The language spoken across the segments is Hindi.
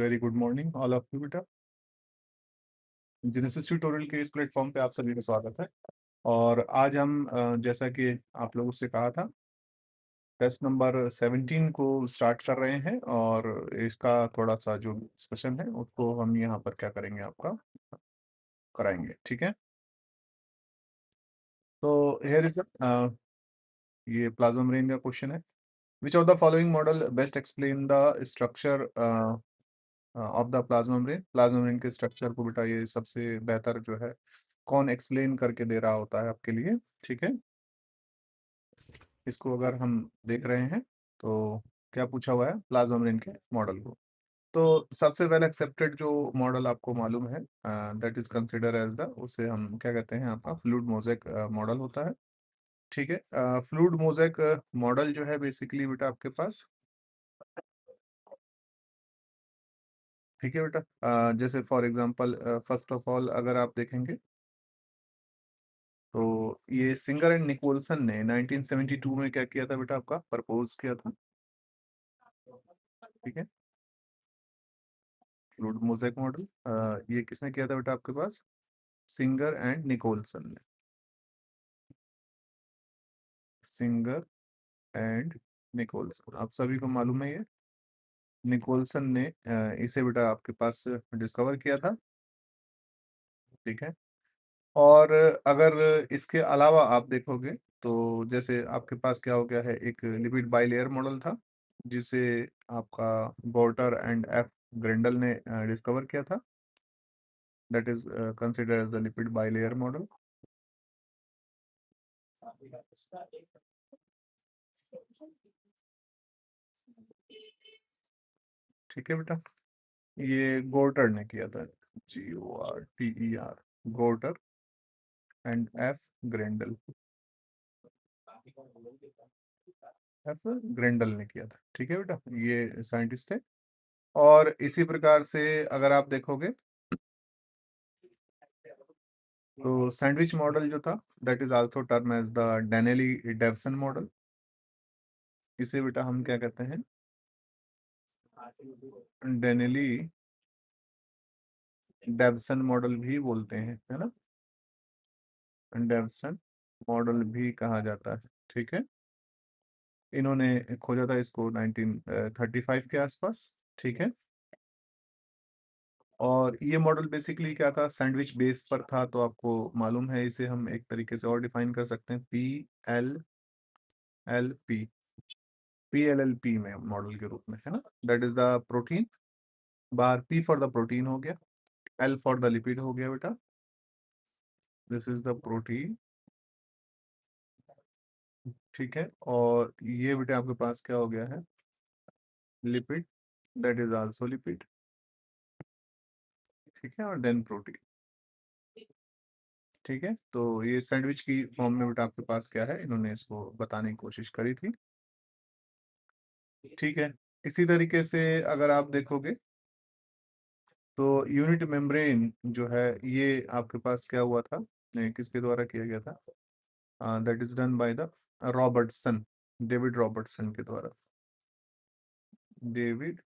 Very good morning all of you बेटा। जेनेसिस ट्यूटोरियल के इस प्लेटफॉर्म पे आप सभी का स्वागत है। और आज हम जैसा कि आप लोगों से कहा था, टेस्ट नंबर 17 को स्टार्ट कर रहे हैं। और इसका थोड़ा सा जो डिस्कशन है उसको हम यहाँ पर क्या करेंगे, आपका कराएंगे। ठीक है, तो हेयर इज ये प्लाज्मा मेम्ब्रेन का क्वेश्चन है। Which of the following model best explain the structure of the plasma membrane. Plasma membrane के स्ट्रक्चर को बेटा ये सबसे बेहतर जो है कौन एक्सप्लेन करके दे रहा होता है आपके लिए। ठीक है, इसको अगर हम देख रहे हैं तो क्या पूछा हुआ है प्लाज्मा मेम्ब्रेन के मॉडल को। तो सबसे वेल एक्सेप्टेड जो मॉडल आपको मालूम है, that is consider as the, उसे हम क्या कहते हैं, आपका फ्लूइड मोज़ेक मॉडल होता है। ठीक है, फ्लूइड मोज़ेक मॉडल जो है बेसिकली बेटा आपके पास, ठीक है बेटा, जैसे for example first of all अगर आप देखेंगे तो ये सिंगर एंड निकोलसन ने 1972 में क्या किया था बेटा, आपका प्रपोज किया था। ठीक है, फ्लूइड मोज़ेक मॉडल ये किसने किया था बेटा आपके पास, सिंगर एंड निकोलसन ने। सिंगर एंड निकोलसन आप सभी को मालूम है ये। निकोलसन ने इसे बेटा आपके पास डिस्कवर किया था। ठीक है, और अगर इसके अलावा आप देखोगे तो जैसे आपके पास क्या हो गया है, एक लिपिड बाइलेयर मॉडल था जिसे आपका बोर्टर एंड एफ ग्रेंडल ने डिस्कवर किया था। That is consider as the lipid bilayer model. ठीक है बेटा, ये गोर्टर ने किया था, GORTER, Gorter and F Grendel. F Grendel ने किया था। ठीक है बेटा, ये साइंटिस्ट थे। और इसी प्रकार से अगर आप देखोगे तो सैंडविच मॉडल जो था, that is also term as the Danielli Davson model. इसे बेटा हम क्या कहते हैं, डेनेली डेवसन मॉडल भी बोलते हैं, है ना। डेवसन मॉडल भी कहा जाता है। ठीक है, इन्होंने खोजा था इसको 1935 के आसपास। ठीक है, और ये मॉडल बेसिकली क्या था, सैंडविच बेस पर था। तो आपको मालूम है इसे हम एक तरीके से और डिफाइन कर सकते हैं, PLLP में मॉडल के रूप में, है ना। That is the protein, bar P for the protein हो गया, L फॉर द लिपिड हो गया बेटा। This is the protein. ठीक है, और ये बेटा आपके पास क्या हो गया है, lipid, that is also lipid. ठीक है, और देन प्रोटीन। ठीक है, तो ये सैंडविच की फॉर्म में बेटा आपके पास क्या है, इन्होंने इसको बताने की कोशिश करी थी। ठीक है, इसी तरीके से अगर आप देखोगे तो यूनिट मेम्ब्रेन जो है ये आपके पास क्या हुआ था, किसके द्वारा किया गया था, that is done by the Robertson, David Robertson के द्वारा। डेविड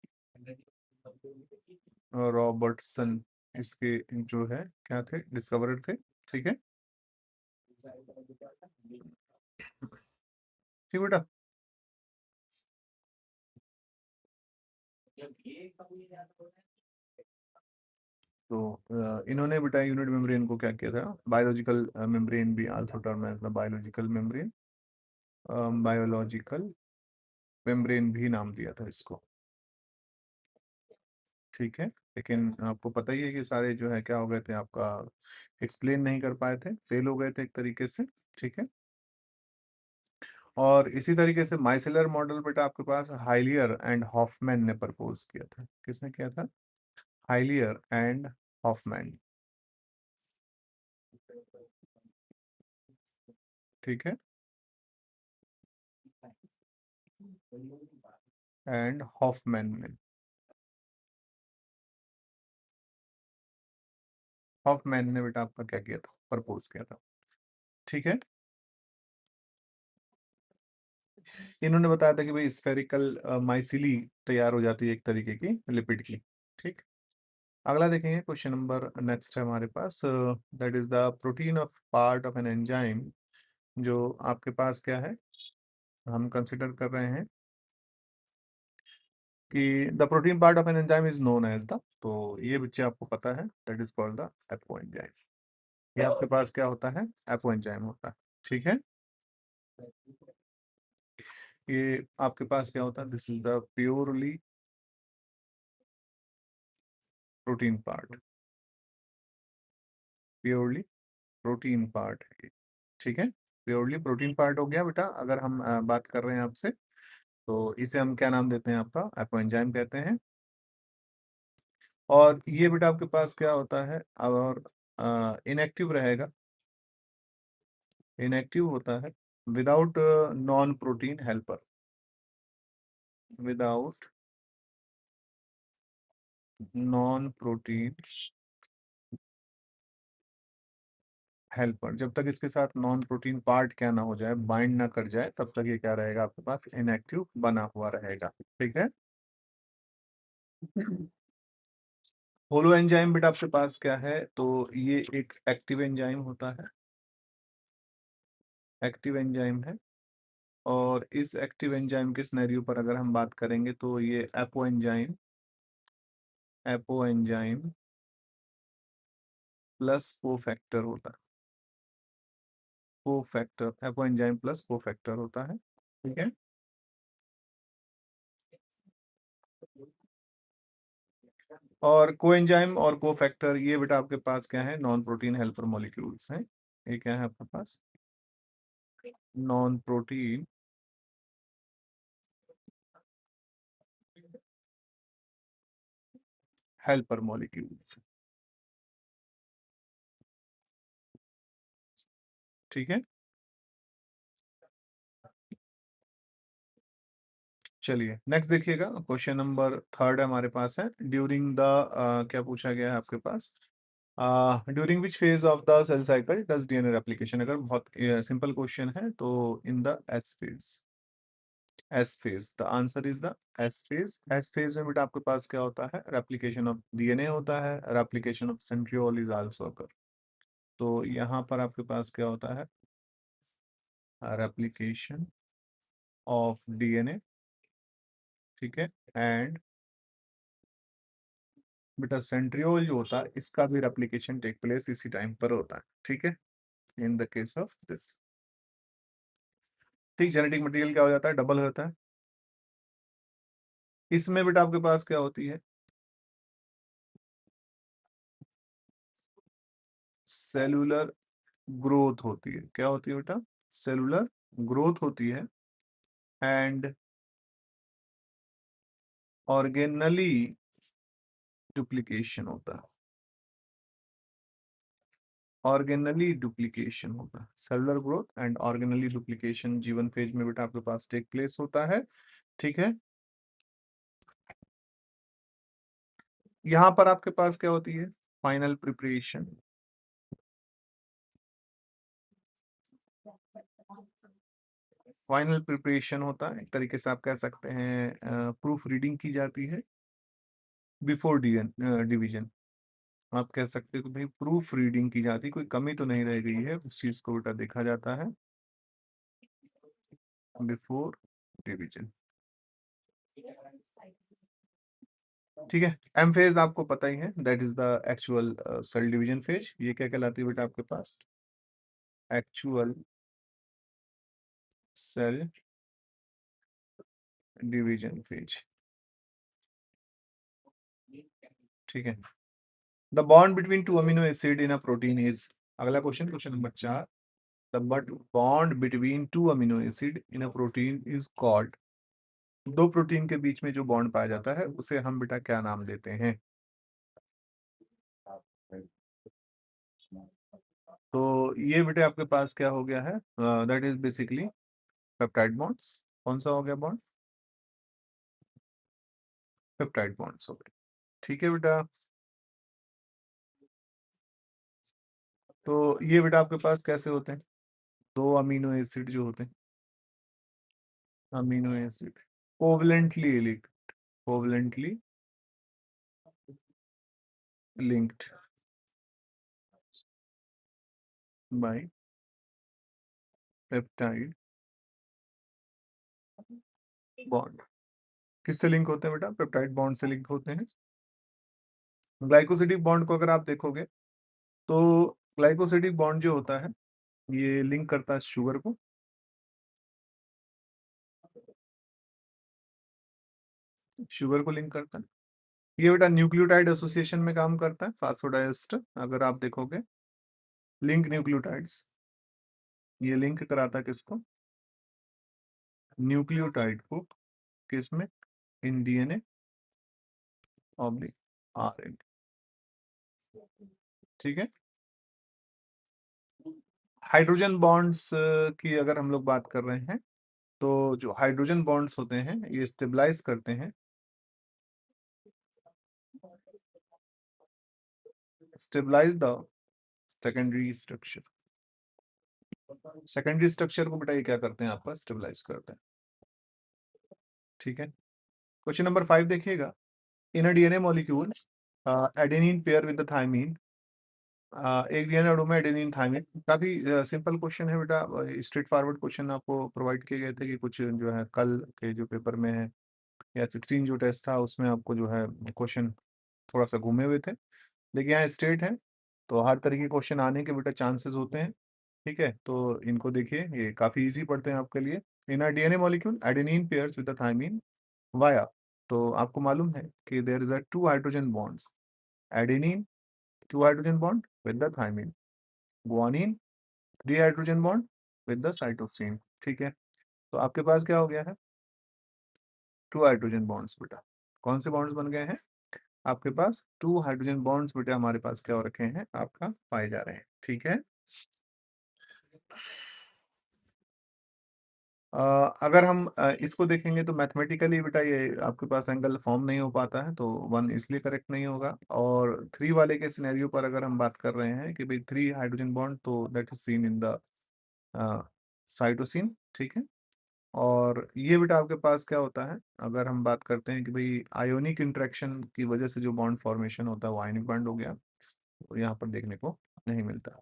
रॉबर्टसन इसके जो है क्या थे, डिस्कवरर थे। ठीक है, ठीक बेटा। तो इन्होंने बेटा यूनिट मेम्ब्रेन को क्या किया था, बायोलॉजिकल मेम्ब्रेन भी also term as the biological membrane, biological membrane भी नाम दिया था इसको। ठीक है, लेकिन आपको पता ही है कि सारे जो है क्या हो गए थे, आपका एक्सप्लेन नहीं कर पाए थे, फेल हो गए थे एक तरीके से। ठीक है, और इसी तरीके से माइसेलर मॉडल बेटा आपके पास हाइलियर एंड हॉफमैन ने प्रपोज किया था। किसने किया था, हाइलियर एंड हॉफमैन। ठीक है, एंड हॉफमैन ने, हॉफमैन ने बेटा आपका क्या किया था, प्रपोज किया था। ठीक है, इन्होंने बताया था कि भाई स्फेरिकल माइसिली तैयार हो जाती है एक तरीके की लिपिड की। ठीक। अगला देखेंगे क्वेश्चन नंबर नेक्स्ट है हमारे पास, that is the protein of part of an enzyme. जो आपके पास क्या है, हम कंसिडर कर रहे हैं कि the protein part of an enzyme is known as the, तो ये बच्चे आपको पता है, that is called the apoenzyme. ये आपके पास क्या होता है, एपो एंजाइम होता है। ठीक है, ये आपके पास क्या होता है, this is the purely protein part, purely protein part है ये। ठीक है, प्योरली प्रोटीन पार्ट हो गया बेटा। अगर हम बात कर रहे हैं आपसे, तो इसे हम क्या नाम देते हैं, आपका एपो एंजाइम कहते हैं। और ये बेटा आपके पास क्या होता है, और इनएक्टिव रहेगा, इनएक्टिव होता है without non protein helper, without non protein helper. जब तक इसके साथ नॉन प्रोटीन पार्ट क्या ना हो जाए, बाइंड ना कर जाए, तब तक ये क्या रहेगा, आपके पास इनएक्टिव बना हुआ रहेगा। ठीक है, होलो एंजाइम बेटा आपके पास क्या है, तो ये एक एक्टिव एंजाइम होता है, एक्टिव एंजाइम है। और इस एक्टिव एंजाइम के सिनेरियो पर अगर हम बात करेंगे, तो ये apo enzyme, apo enzyme plus cofactor होता है, cofactor, apo enzyme plus cofactor होता है। ठीक है, और कोएंजाइम और कोफैक्टर ये बेटा आपके पास क्या है, नॉन प्रोटीन हेल्पर मॉलिक्यूल्स हैं। ये क्या है आपके पास, नॉन प्रोटीन हेल्पर मॉलिक्यूल्स। ठीक है, चलिए नेक्स्ट देखिएगा, क्वेश्चन नंबर थर्ड हमारे पास है। ड्यूरिंग द, क्या पूछा गया है आपके पास, during which phase of the cell cycle does DNA replication. अगर बहुत सिंपल क्वेश्चन है, तो in the S phase, S phase, the answer is the S phase. S phase में बेटा आपके पास क्या होता है, रेप्लिकेशन ऑफ डीएनए होता है, replication of centriole is also occur. तो यहाँ पर आपके पास क्या होता है, रेप्लिकेशन ऑफ डीएनए। ठीक है, एंड बेटा सेंट्रियोल जो होता है, इसका भी रेप्लिकेशन टेक प्लेस इसी टाइम पर होता है। ठीक है, in the case of this. ठीक, जेनेटिक मटेरियल क्या हो जाता है, डबल हो जाता है। इसमें बेटा आपके पास क्या होती है, सेलुलर ग्रोथ होती है। क्या होती है बेटा, सेलुलर ग्रोथ होती है, एंड ऑर्गेनली डुप्लीकेशन होता है, ऑर्गेनली डुप्लीकेशन होता है। Cellular growth and organelle duplication जीवन फेज में बेटा आपके पास टेक प्लेस होता है। ठीक है, यहां पर आपके पास क्या होती है, फाइनल प्रिपरेशन, फाइनल प्रिपरेशन होता है। एक तरीके से आप कह सकते हैं प्रूफ रीडिंग की जाती है बिफोर डिवीजन। आप कह सकते हो कि भाई प्रूफ रीडिंग की जाती है, कोई कमी तो नहीं रह गई है, उस चीज को बेटा देखा जाता है बिफोर डिवीजन। ठीक है, एम फेज आपको पता ही है, that is the actual cell division phase. ये क्या कहलाती है बेटा आपके पास, एक्चुअल सेल डिवीजन फेज। ठीक है, the bond between two amino acid in a protein is, अगला question, question number 4, the but bond between two amino acid in a protein is called. दो प्रोटीन के बीच में जो बॉन्ड पाया जाता है, उसे हम बेटा क्या नाम देते हैं। तो ये बेटे आपके पास क्या हो गया है, that is basically peptide bonds. कौन सा हो गया बॉन्ड, पेप्टाइड बॉन्ड्स हो गए। ठीक है बेटा, तो ये बेटा आपके पास कैसे होते हैं, दो अमीनो एसिड जो होते हैं, amino acid covalently linked, covalently linked by peptide bond. किससे लिंक होते हैं बेटा? पेप्टाइड बॉन्ड से लिंक होते हैं। ग्लाइकोसिडिक बॉन्ड को अगर आप देखोगे तो ग्लाइकोसिडिक बॉन्ड जो होता है ये लिंक करता है शुगर को। शुगर को लिंक करता है। ये बेटा न्यूक्लियोटाइड एसोसिएशन में काम करता है, फास्फोडाइएस्टर अगर आप देखोगे। लिंक न्यूक्लियोटाइड्स, ये लिंक कराता है किसको? न्यूक्लियोटाइड को। किसमें? In DNA oblique RNA. ठीक है। हाइड्रोजन बॉन्ड्स की अगर हम लोग बात कर रहे हैं तो जो हाइड्रोजन बॉन्ड्स होते हैं ये स्टेबलाइज करते हैं। Stabilise the secondary structure. Secondary structure को बेटा ये क्या करते हैं? आपका स्टेबलाइज करते हैं। ठीक है। क्वेश्चन नंबर 5 देखिएगा। In a DNA molecule adenine pair with the thymine. एक डीएनए अणु में एडेनिन थाइमीन। काफी सिंपल क्वेश्चन है बेटा। स्ट्रेट फॉरवर्ड क्वेश्चन आपको प्रोवाइड किए गए थे कि कुछ जो है कल के जो पेपर में है या 16 जो टेस्ट था उसमें आपको जो है क्वेश्चन थोड़ा सा घूमे हुए थे। देखिए यहाँ स्ट्रेट है तो हर तरह के क्वेश्चन आने के बेटा चांसेस होते हैं। ठीक है, तो इनको देखिए, ये काफी इजी पड़ते हैं आपके लिए। In a DNA molecule adenine pairs with the thymine via. तो आपको मालूम है कि there is a two hydrogen bonds. Adenine two hydrogen bond with the thymine. Guanine three hydrogen bond with the cytosine. ठीक है, तो आपके पास क्या हो गया है? टू हाइड्रोजन बॉन्ड्स बेटा। कौन से बॉन्ड्स बन गए हैं? आपके पास टू हाइड्रोजन बॉन्ड्स बेटा हमारे पास क्या हो रखे हैं? आपका पाए जा रहे हैं। ठीक है। अ, अगर हम इसको देखेंगे तो मैथमेटिकली बेटा ये आपके पास एंगल फॉर्म नहीं हो पाता है तो वन इसलिए करेक्ट नहीं होगा। और थ्री वाले के सिनेरियो पर अगर हम बात कर रहे हैं कि भाई थ्री हाइड्रोजन बॉन्ड तो that is seen in the cytosine. ठीक है। और ये बेटा आपके पास क्या होता है? अगर हम बात करते हैं कि भाई आयोनिक इंटरेक्शन की वजह से जो बॉन्ड फॉर्मेशन होता है वो आयनिक बॉन्ड हो गया, तो यहाँ पर देखने को नहीं मिलता।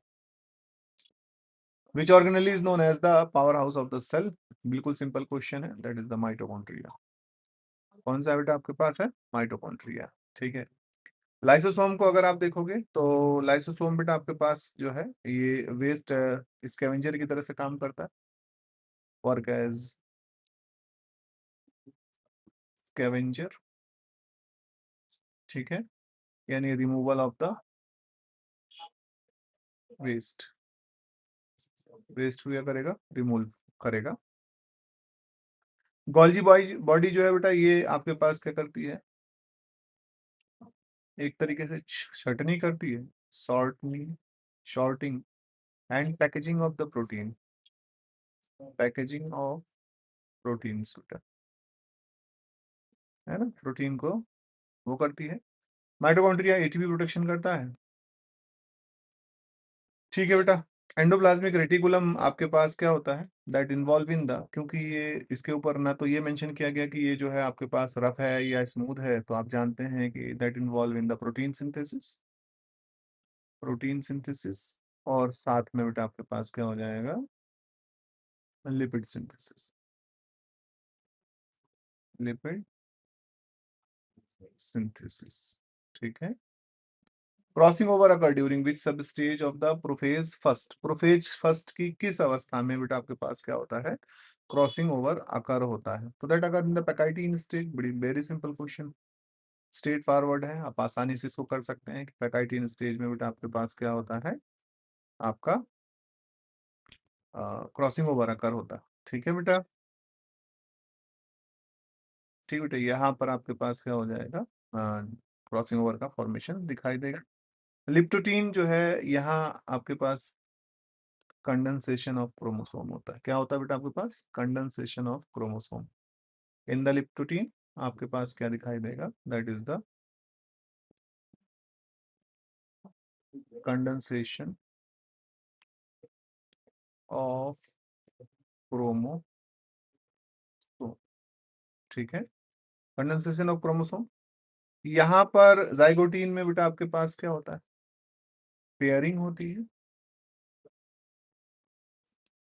Which organelle is known as the powerhouse of the cell? बिल्कुल सिंपल क्वेश्चन है, दैट इज द माइटोकॉन्ड्रिया। कौन सा बेटा आपके पास है? माइटोकॉन्ड्रिया। ठीक है। लाइसोसोम को अगर आप देखोगे तो लाइसोसोम बेटा आपके पास जो है ये वेस्ट स्कैवेंजर की तरह से काम करता है। Work as scavenger. ठीक है, यानी removal of the waste. Waste को क्या करेगा? रिमूव करेगा। गोल्जी बॉडी बॉडी जो है बेटा ये आपके पास क्या करती है? एक तरीके से छटनी करती है, sorting, sorting and packaging of the protein. Packaging of proteins बेटा, है ना, प्रोटीन को वो करती है। माइटोकॉन्ड्रिया एटीपी प्रोडक्शन करता है। ठीक है बेटा। एंडोप्लाज्मिक रेटिकुलम आपके पास क्या होता है? दैट इन्वॉल्व इन द, क्योंकि ये इसके ऊपर ना तो ये मेंशन किया गया कि ये जो है आपके पास रफ है या स्मूथ है, तो आप जानते हैं कि that involve in the protein synthesis. Protein synthesis. और साथ में बेटा आपके पास क्या हो जाएगा? Lipid synthesis. Lipid synthesis. ठीक है। Crossing over occur during which sub stage of the prophase first? Prophase first की किस अवस्था में बेटा आपके पास क्या होता है? क्रॉसिंग ओवर अकर होता है। तो that occur in the pachytene stage. बड़ी very simple question, straight forward है, आप आसानी से इसको कर सकते हैं कि पैकाइटिन स्टेज में बेटा आपके पास क्या होता है? आपका क्रॉसिंग ओवर अकर होता है। ठीक है बेटा। ठीक बेटा, यहाँ पर आपके पास क्या हो जाएगा? क्रॉसिंग ओवर का फॉर्मेशन दिखाई देगा। लिप्टोटीन जो है यहाँ आपके पास कंडेंसेशन ऑफ क्रोमोसोम होता है। क्या होता है बेटा आपके पास? Condensation of chromosome in the leptotene. आपके पास क्या दिखाई देगा? That is the condensation of chromosome. ठीक है, कंडेंसेशन ऑफ क्रोमोसोम। यहाँ पर जाइगोटीन में बेटा आपके पास क्या होता है, पेयरिंग होती है,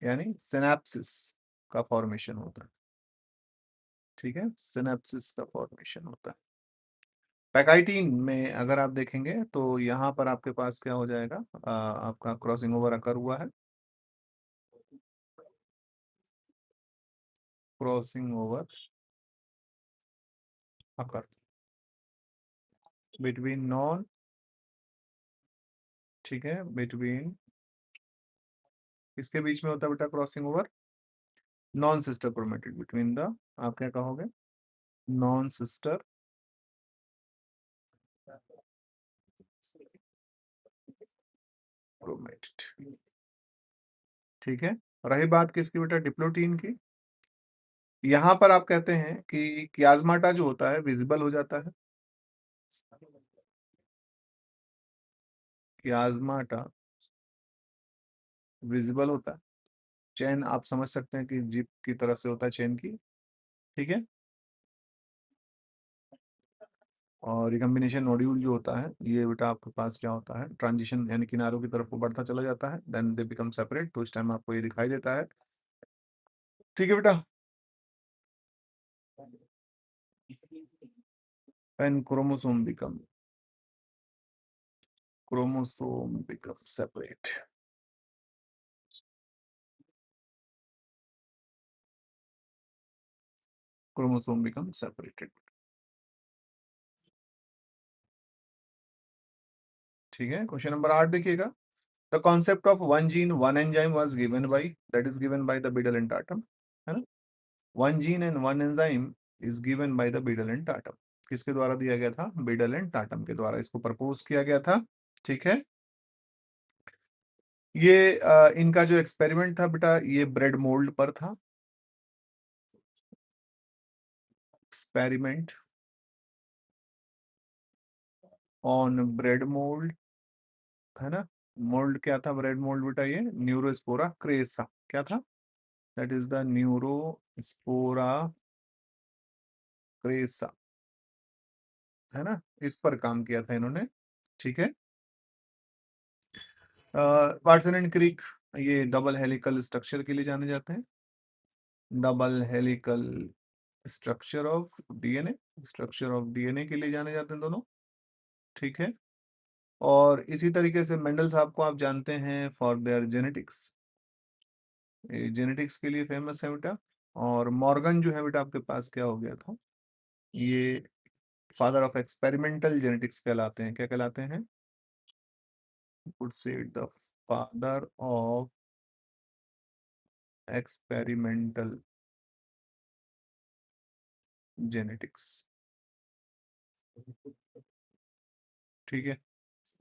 यानी सिनेप्सिस का फॉर्मेशन होता है। ठीक है, सिनेप्सिस का फॉर्मेशन होता है। पैकाइटीन में अगर आप देखेंगे तो यहाँ पर आपके पास क्या हो जाएगा, आपका क्रॉसिंग ओवर अकर हुआ है, crossing over occur between non, ठीक है, बिटवीन, किसके बीच में होता है बेटा crossing over, non sister chromatid, between the, आप क्या कहोगे, नॉन सिस्टर क्रोमेटिड। ठीक है, रही बात किसकी बेटा, डिप्लोटीन की। यहां पर आप कहते हैं कि कियाज्माटा जो होता है विजिबल हो जाता है, कियाज्माटा विजिबल होता है। चेन आप समझ सकते हैं कि जिप की तरफ से होता है चेन की, ठीक है। और रिकम्बिनेशन नोड्यूल जो होता है ये बेटा आपके पास क्या होता है, ट्रांजिशन यानी किनारों की तरफ को बढ़ता चला जाता है, देन दे बिकम सेपरेट, तो इस टाइम आपको ये दिखाई देता है। ठीक है बेटा, when chromosome become separate, chromosome become separated। ठीक है, क्वेश्चन नंबर 8 देखिएगा, the concept of one gene one enzyme was given by, that is given by the Beadle and टाटम, है ना। One gene and one enzyme is given by the Beadle and टाटम, किसके द्वारा दिया गया था, बीडल एंड टाटम के द्वारा इसको प्रपोज किया गया था। ठीक है, ये इनका जो एक्सपेरिमेंट था बेटा ये ब्रेड मोल्ड पर था, एक्सपेरिमेंट ऑन ब्रेड मोल्ड, है ना। मोल्ड क्या था, ब्रेड मोल्ड बेटा ये न्यूरोस्पोरा क्रेसा, क्या था, that is the Neurospora crassa, है ना, इस पर काम किया था इन्होंने। ठीक है, वाटसन एंड क्रिक ये डबल हेलिकल स्ट्रक्चर के लिए जाने जाते हैं, double helical structure of DNA, structure of DNA के लिए जाने जाते हैं दोनों। ठीक है, और इसी तरीके से मेंडल साहब को आप जानते हैं फॉर देयर जेनेटिक्स, जेनेटिक्स के लिए फेमस है बेटा। और मॉर्गन जो है बेटा आपके पास क्या हो गया था, ये फादर ऑफ एक्सपेरिमेंटल जेनेटिक्स कहलाते हैं, क्या कहलाते हैं, would say the father of experimental genetics। ठीक है,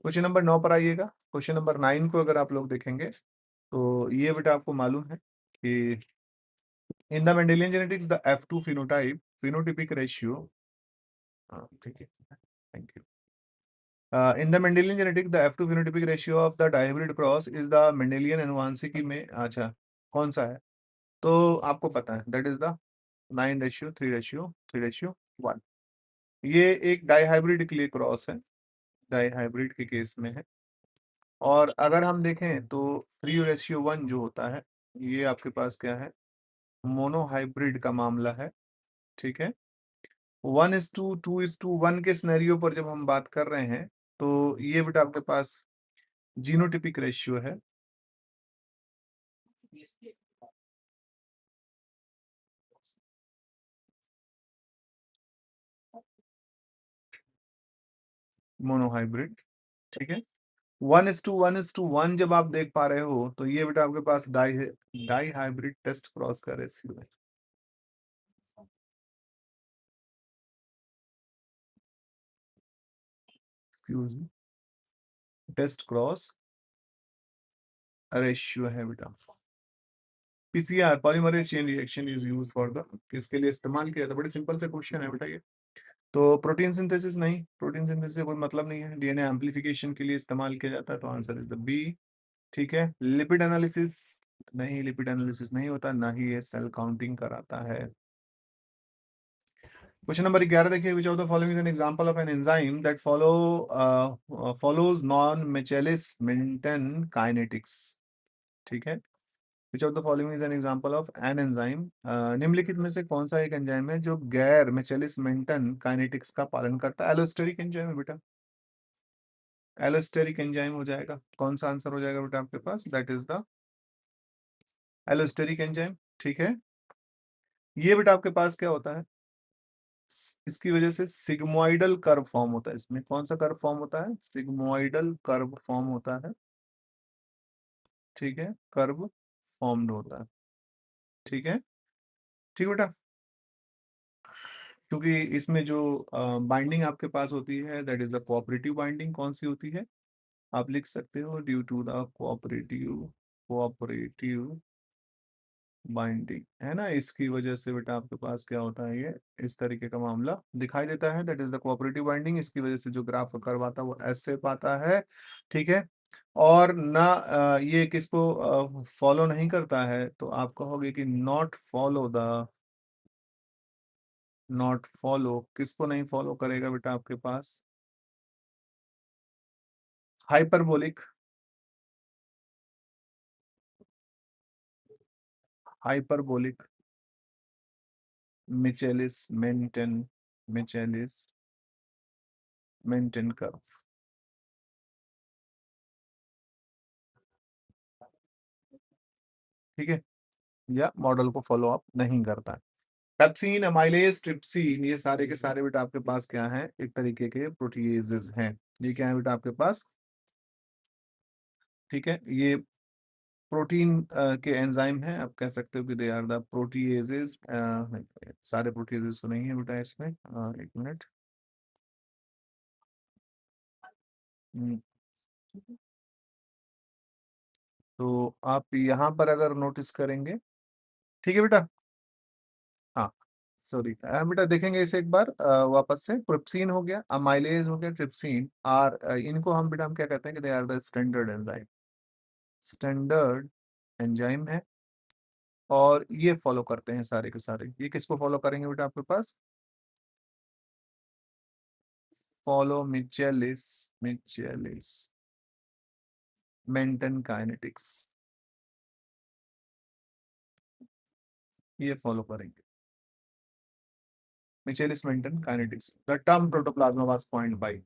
क्वेश्चन नंबर 9 पर आइएगा, क्वेश्चन नंबर 9 को अगर आप लोग देखेंगे तो ये बेटा आपको मालूम है कि in the Mendelian genetics the F2 phenotype phenotypic ratio, ठीक है, thank you. In the Mendelian genetic, the F2 phenotypic ratio of the dihybrid cross is the Mendelian अनुवांशिकी में, अच्छा कौन सा है, तो आपको पता है दैट इज द 9:3:3:1, ये एक डाइहाइब्रिड के लिए क्रॉस है, डाइहाइब्रिड के केस में है। और अगर हम देखें तो 3:1 जो होता है ये आपके पास क्या है, मोनोहाइब्रिड का मामला है। ठीक है, 1:2:2:1 के सिनेरियो पर जब हम बात कर रहे हैं तो ये बेटा आपके पास जीनोटिपिक रेशियो है, मोनोहाइब्रिड। ठीक है, 1:1:1 जब आप देख पा रहे हो तो ये बेटा आपके पास डाई हाइब्रिड टेस्ट क्रॉस का रेशियो है, excuse me, test cross ratio है बेटा। PCR polymerase chain reaction is use for the, किसके लिए इस्तेमाल किया था, बड़े सिंपल से क्वेश्चन है बेटा ये। तो प्रोटीन सिंथेसिस नहीं, प्रोटीन सिंथेसिस से कोई मतलब नहीं है, डीएनए एम्प्लीफिकेशन के लिए इस्तेमाल किया जाता है, तो आंसर इज द बी। ठीक है, लिपिड एनालिसिस नहीं, लिपिड एनालिसिस नहीं होता, ना ही ये सेल काउंटिंग कराता है। क्वेश्चन नंबर 11 देखिए, which of the following is an example of an enzyme that follows non Michaelis Menten kinetics. ठीक है, which of the following is an example of an enzyme, निम्नलिखित में से कौन सा एक एंजाइम है जो गैर मिचेलिस मेंटेन काइनेटिक्स का पालन करता है? एलोस्टेरिक एंजाइम है बेटा, एलोस्टेरिक एंजाइम हो जाएगा। कौन सा आंसर हो जाएगा बेटा आपके पास? That is the allosteric enzyme. ठीक है, ये बेटा आपके पास क्या होता है, इसकी वजह से सिग्मोइडल कर्व फॉर्म होता है। इसमें कौन सा कर्व फॉर्म होता है? सिग्मोइडल कर्व फॉर्म होता है। ठीक है, कर्व फॉर्म्ड होता है। ठीक है, ठीक बेटा, क्योंकि इसमें जो बाइंडिंग आपके पास होती है that is the cooperative binding. कौन सी होती है? आप लिख सकते हो due to the cooperative cooperative binding, है ना। इसकी वजह से बेटा आपके पास क्या होता है, ये इस तरीके का मामला दिखाई देता है। That is the cooperative binding. इसकी वजह से जो ग्राफ करवाता है वो ऐसे पाता है। ठीक है, और ना ये किसको फॉलो नहीं करता है, तो आप कहोगे कि not follow the, not follow किसको नहीं फॉलो करेगा बेटा आपके पास? Hyperbolic, hyperbolic Michaelis Menten, Michaelis Menten curve. ठीक है, या मॉडल को फॉलो अप नहीं करता है। पेप्सिन, अमाइलेज, ट्रिप्सिन, ये सारे के सारे बेटा आपके पास क्या हैं? एक तरीके के प्रोटीएजेस हैं। ये क्या है बेटा आपके पास? ठीक है, ये प्रोटीन के एंजाइम हैं। आप कह सकते हो कि दे आर द प्रोटीएजेस। सारे प्रोटीएजेस तो नहीं है बेटा इसमें। एक मिनट। हम्म, तो आप यहाँ पर अगर नोटिस करेंगे, ठीक है बेटा, हाँ सॉरी बेटा, देखेंगे इसे एक बार वापस से। ट्रिप्सिन हो गया, अमाइलेज हो गया, ट्रिप्सिन आर, इनको हम बेटा हम क्या कहते हैं कि they are the standard enzyme, standard enzyme है। और ये फॉलो करते हैं सारे के सारे। ये किसको फॉलो करेंगे बेटा आपके पास? Follow Michaelis, Michaelis Menten kinetics, ये फॉलो करेंगे Michaelis Menten kinetics. The term protoplasm was coined by,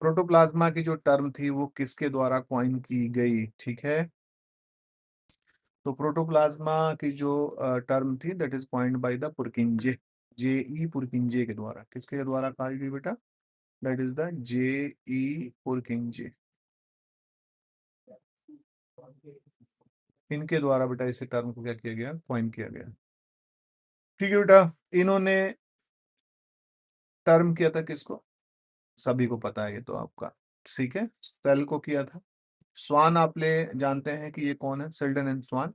protoplasm की जो टर्म थी वो किसके द्वारा कॉइन की गई? ठीक है, तो प्रोटोप्लाज्मा की जो टर्म थी that is coined by the पुरकिंजे, जे ई पुरकिंजे के द्वारा। किसके द्वारा कही गई बेटा? दैट इज द जे ई पुरकिंजे, इनके द्वारा बेटा इसे टर्म को क्या किया गया? कॉइन किया गया। ठीक है बेटा, इन्होंने टर्म किया था किसको? सभी को पता है ये तो आपका। ठीक है, सेल को किया था। स्वान आप ले जानते हैं कि ये कौन है? सेल्डन एंड स्वान,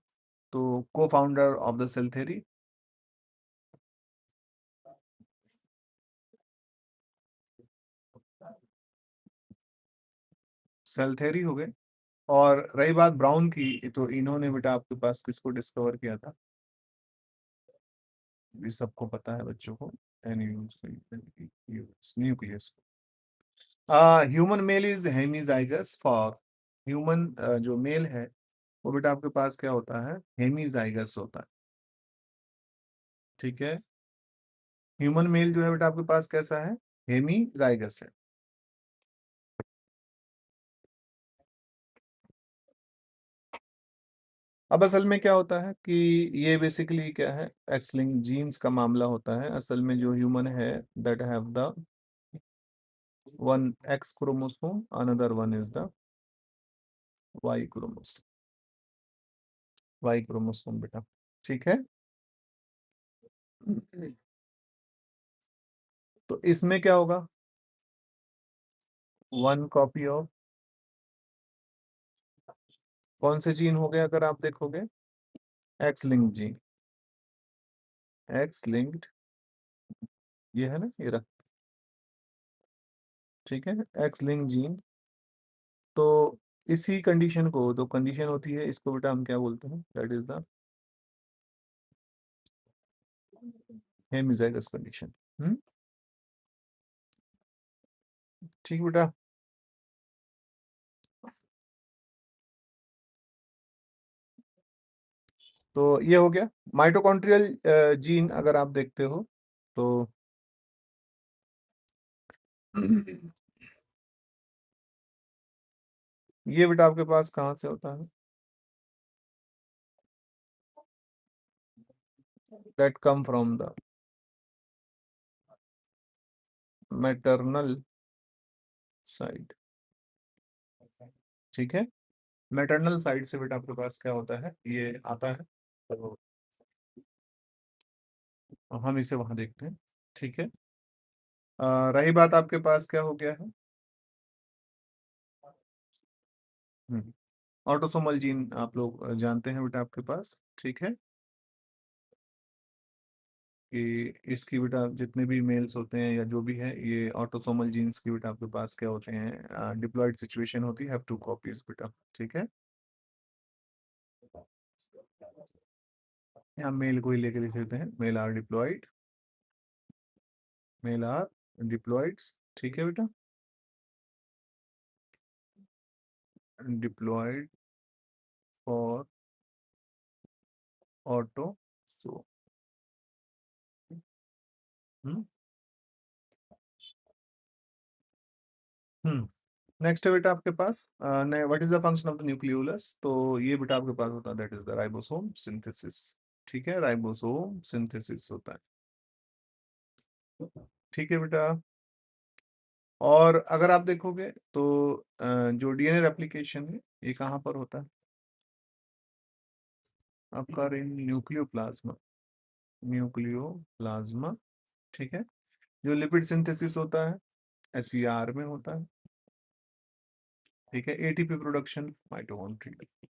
तो co-founder of the cell theory. Cell theory हो गए। और रही बात ब्राउन की, तो इन्होंने बेटा आपके पास किसको डिस्कवर किया था? ये सबको पता है बच्चों को, nucleus. Human male is hemizygous for, human जो मेल है वो बेटा आपके पास क्या होता है? हेमीजाइगस होता है। ठीक है, ह्यूमन मेल जो है बेटा आपके पास कैसा है? हेमीजाइगस है। अब असल में क्या होता है कि ये बेसिकली क्या है? एक्स लिंक जीन्स का मामला होता है। असल में जो ह्यूमन है that have the one X chromosome, another one is the Y chromosome, Y chromosome बेटा। ठीक है, तो इसमें क्या होगा? वन कॉपी ऑफ कौन से जीन हो गए अगर आप देखोगे? X link gene, x linked, ये है ना, ये रहा। ठीक है, एक्स लिंक जीन। तो इसी कंडीशन को, तो कंडीशन होती है इसको बेटा हम क्या बोलते हैं? That is the hemizygous condition. Hmm, ठीक बेटा। तो ये हो गया माइटोकॉन्ड्रियल जीन। अगर आप देखते हो तो ये बेटा आपके पास कहाँ से होता है? That come from the maternal side. ठीक है, मैटरनल साइड से बेटा आपके पास क्या होता है, ये आता है। तो हम इसे वहां देखते हैं। ठीक है। रही बात आपके पास क्या हो गया है, ऑटोसोमल जीन आप लोग जानते हैं बेटा आपके पास। ठीक है, कि इसकी बेटा जितने भी मेल्स होते हैं या जो भी है, ये ऑटोसोमल जीन्स की बेटा आपके पास क्या होते हैं, डिप्लॉयड सिचुएशन होती है, हैव टू कॉपीज बेटा। ठीक है, यहाँ मेल को ही लेके लिख देते हैं, male are diploid, male are diploids. ठीक है बेटा, diploid for auto so. Hmm hmm next है बेटा आपके पास, what is the function of the nucleolus. तो ये बेटा आपके पास होता है, that is the ribosome synthesis. ठीक है, राइबोसोम सिंथेसिस होता है। ठीक है बेटा। और अगर आप देखोगे तो जो डीएनए रेप्लिकेशन है ये कहाँ पर होता है आपका, इन न्यूक्लियोप्लाज्मा, न्यूक्लियोप्लाज्मा। ठीक है, जो लिपिड सिंथेसिस होता है एसईआर में होता है। ठीक है, ATP production mitochondria,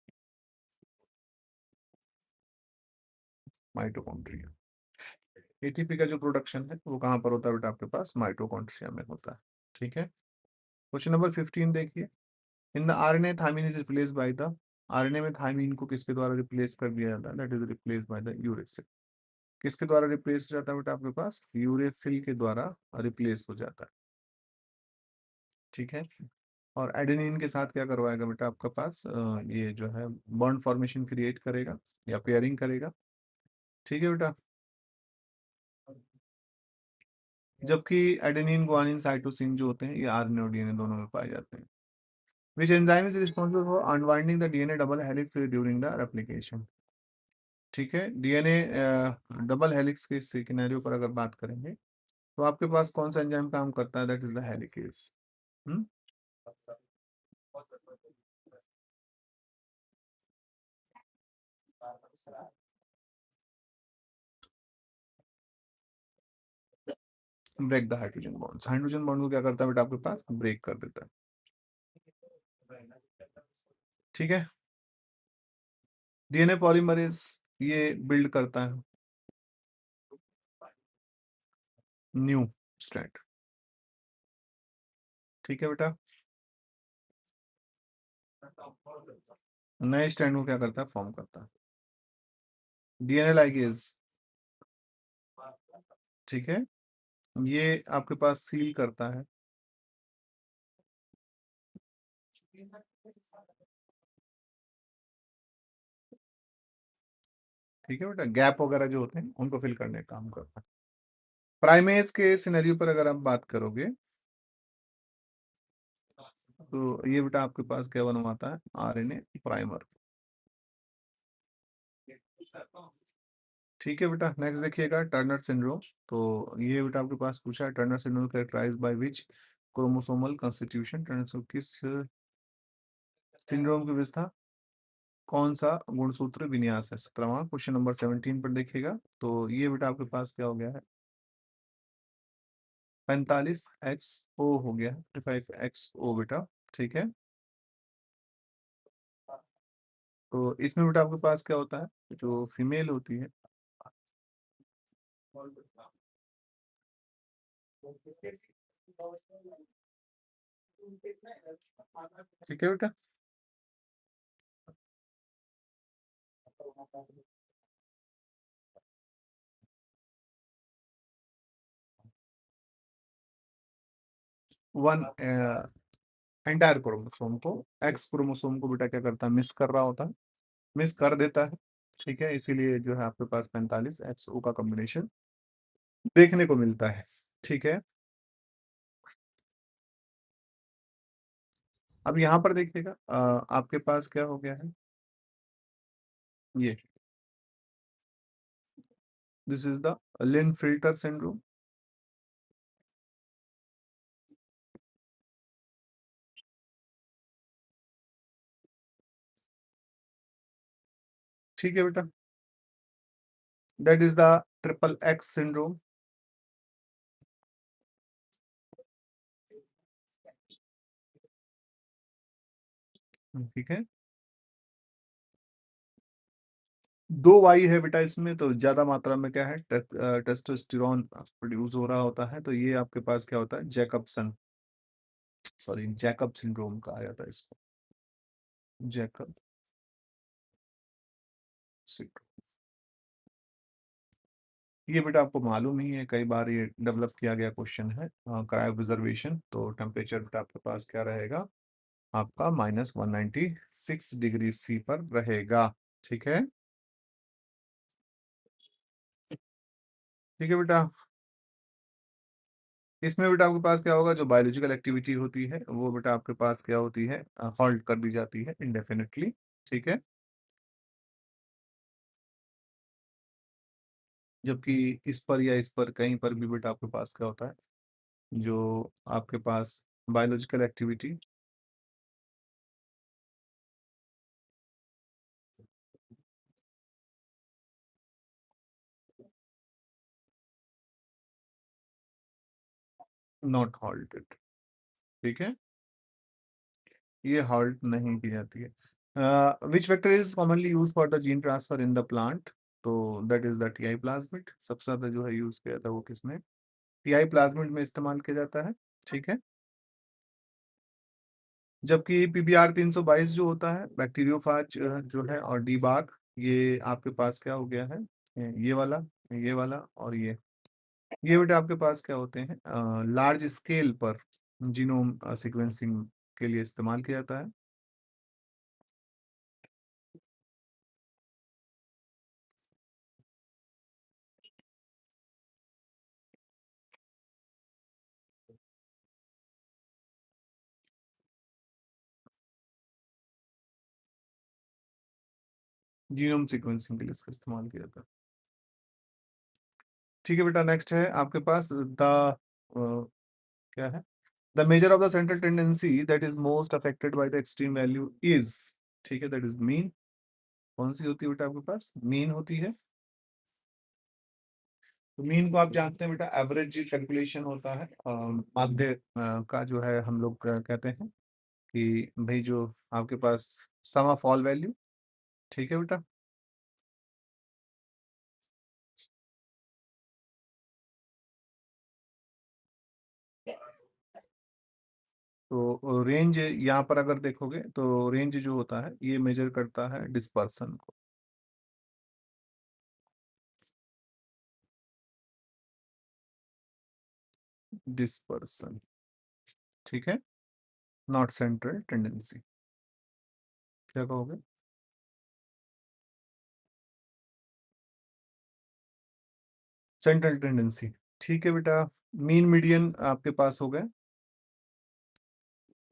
mitochondria. ATP का जो प्रोडक्शन है वो कहाँ पर होता है बेटा आपके पास, माइटोकॉन्ड्रिया में होता है। ठीक है, क्वेश्चन नंबर 15 देखिए, in the RNA thymine is replace by the, RNA में थायमिन को किसके द्वारा रिप्लेस कर दिया जाता है, that is replace by the uracil. किसके द्वारा रिप्लेस हो जाता है बेटा आपके पास, यूरेसिल के द्वारा रिप्लेस हो जाता है। ठीक है, और एडेनिन के साथ क्या करवाएगा बेटा आपका पास, ये जो है बॉन्ड फॉर्मेशन क्रिएट करेगा या पेयरिंग करेगा। ठीक है बेटा, जबकि एडेनिन गुआनिन साइटोसिन जो होते हैं ये आरएनए और डीएनए दोनों में पाए जाते हैं। Which enzyme is responsible for unwinding the DNA double helix during the replication. ठीक है, डीएनए डबल हेलिक्स के सिनेरियो पर अगर बात करेंगे तो आपके पास कौन सा एंजाइम काम करता है, that is the helicase. Hmm break the hydrogen bonds, hydrogen bond को क्या करता है बेटा आपके पास, ब्रेक कर देता है। ठीक है, डीएनए पॉलीमरेज ये बिल्ड करता है न्यू स्ट्रैंड। ठीक है बेटा, नए स्ट्रैंड को क्या करता है, फॉर्म करता है। डीएनए लाइगेज, ठीक है, ये आपके पास सील करता है। ठीक है बेटा, गैप वगैरह जो होते हैं उनको फिल करने का काम करता है। प्राइमेज के सिनेरियो पर अगर आप बात करोगे तो ये बेटा आपके पास क्या बनवाता है, आरएनए प्राइमर। ठीक है बेटा, नेक्स्ट देखिएगा टर्नर सिंड्रोम। तो ये बेटा आपके पास पूछा है, Turner syndrome characterize by which chromosomal constitution, Turner syndrome किस सिंड्रोम की विशेषता, कौन सा गुणसूत्र विन्यास है। 17वां क्वेश्चन नंबर 17 पर देखिएगा। तो ये बेटा आपके पास क्या हो गया है, 45XO हो गया, 45XO बेटा। ठीक है, तो इसमें बेटा आपके पास क्या होता है, जो फीमेल होती है, ठीक है बेटा, वन एंटायर क्रोमोसोम को, एक्स क्रोमोसोम को बेटा क्या करता है, मिस कर रहा होता है, मिस कर देता है। ठीक है, इसीलिए जो है आपके पास 45 XO का कॉम्बिनेशन देखने को मिलता है। ठीक है, अब यहाँ पर देखिएगा आपके पास क्या हो गया है, ये this is the Klinefelter syndrome. ठीक है बेटा, that is the triple X syndrome. ठीक है, दो वाई है बेटा इसमें, तो ज्यादा मात्रा में क्या है, टेस्टोस्टेरोन प्रोड्यूस हो रहा होता है, तो ये आपके पास क्या होता है, जैकबसन, सॉरी जैकब सिंड्रोम कहा जाता है इसको, जैकब सिंड्रोम। ये बेटा आपको मालूम ही है, कई बार ये डेवलप किया गया क्वेश्चन है, क्रायोप्रिजर्वेशन, तो टेम्परेचर बेटा आपके पास क्या रहेगा, आपका -196 डिग्री C पर रहेगा। ठीक है, ठीक है बेटा, इसमें बेटा आपके पास क्या होगा, जो बायोलॉजिकल एक्टिविटी होती है वो बेटा आपके पास क्या होती है, हॉल्ट कर दी जाती है इंडेफिनिटली। ठीक है, जबकि इस पर या इस पर कहीं पर भी बेटा आपके पास क्या होता है, जो आपके पास बायोलॉजिकल एक्टिविटी नॉट हॉल्टेड। ठीक है, ये हॉल्ट नहीं की जाती है। Which vector is commonly use for the gene transfer in the plant, तो that is the Ti plasmid, सबसे ज्यादा जो है यूज किया जाता है वो किसमें, टीआई प्लाज्मिड में इस्तेमाल किया जाता है। ठीक है, जबकि PBR 322 जो होता है बैक्टीरियोफाज जो है, और डी बाग, ये आपके पास क्या हो गया है, ये वाला, ये वाला और ये बेटा आपके पास क्या होते हैं, लार्ज स्केल पर जीनोम सीक्वेंसिंग के लिए इस्तेमाल किया जाता है। जीनोम सीक्वेंसिंग के लिए इसका इस्तेमाल किया जाता है। ठीक है बेटा, नेक्स्ट है आपके पास द क्या है, the measure of the central tendency that is most affected by the extreme value is, ठीक है, दैट इज मीन। कौन सी होती है बेटा आपके पास, मीन होती है। तो मीन को आप जानते हैं बेटा, एवरेज कैलकुलेशन होता है, माध्य का जो है हम लोग कहते हैं कि भाई जो आपके पास सम ऑफ ऑल वैल्यू। ठीक है बेटा, तो रेंज यहाँ पर अगर देखोगे तो रेंज जो होता है ये मेजर करता है डिस्पर्सन को, डिस्पर्सन। ठीक है, नॉट सेंट्रल टेंडेंसी। क्या कहोगे, सेंट्रल टेंडेंसी। ठीक है बेटा, मीन मीडियन आपके पास हो गए,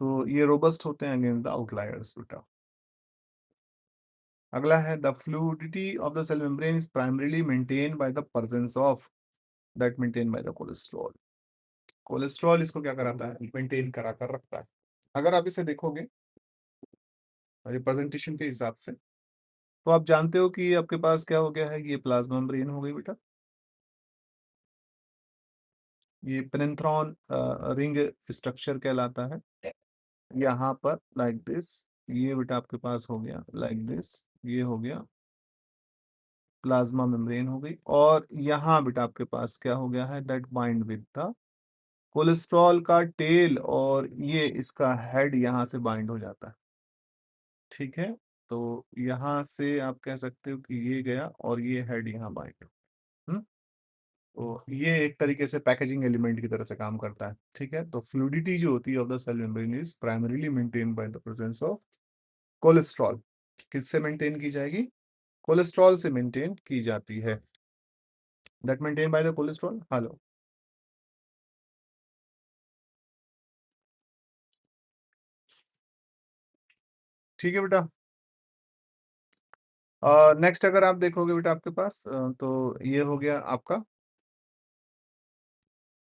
तो ये रोबस्ट होते हैं अगेंस्ट द आउटलायर्स बेटा। अगला है the fluidity of the cell membrane is primarily maintain by the presence of, that maintain by the cholesterol. Cholesterol इसको क्या कराता है, मेंटेन करा कर रखता है। अगर आप इसे देखोगे रिप्रेजेंटेशन के हिसाब से, तो आप जानते हो कि ये आपके पास क्या हो गया है, ये प्लाज्मा मेम्ब्रेन हो गई बेटा, ये पेनेंथ्रॉन रिंग स्ट्रक्चर कहलाता है, यहाँ पर लाइक दिस, ये बेटा आपके पास हो गया लाइक दिस, ये हो गया प्लाज्मा मेम्ब्रेन हो गई, और यहाँ बेटा आपके पास क्या हो गया है, that bind with the cholesterol का टेल, और ये इसका हेड यहाँ से बाइंड हो जाता है। ठीक है, तो यहाँ से आप कह सकते हो कि ये गया और ये हेड यहाँ बाइंड। तो ये एक तरीके से पैकेजिंग एलिमेंट की तरह से काम करता है। ठीक है, तो फ्लूडिटी जो होती है of the cell membrane is primarily maintain by the presence of cholesterol. किससे मेंटेन की जाएगी? कोलेस्ट्रॉल से मेंटेन की जाती है। That maintain by the cholesterol. Hello, ठीक है बेटा। नेक्स्ट अगर आप देखोगे बेटा आपके पास तो ये हो गया आपका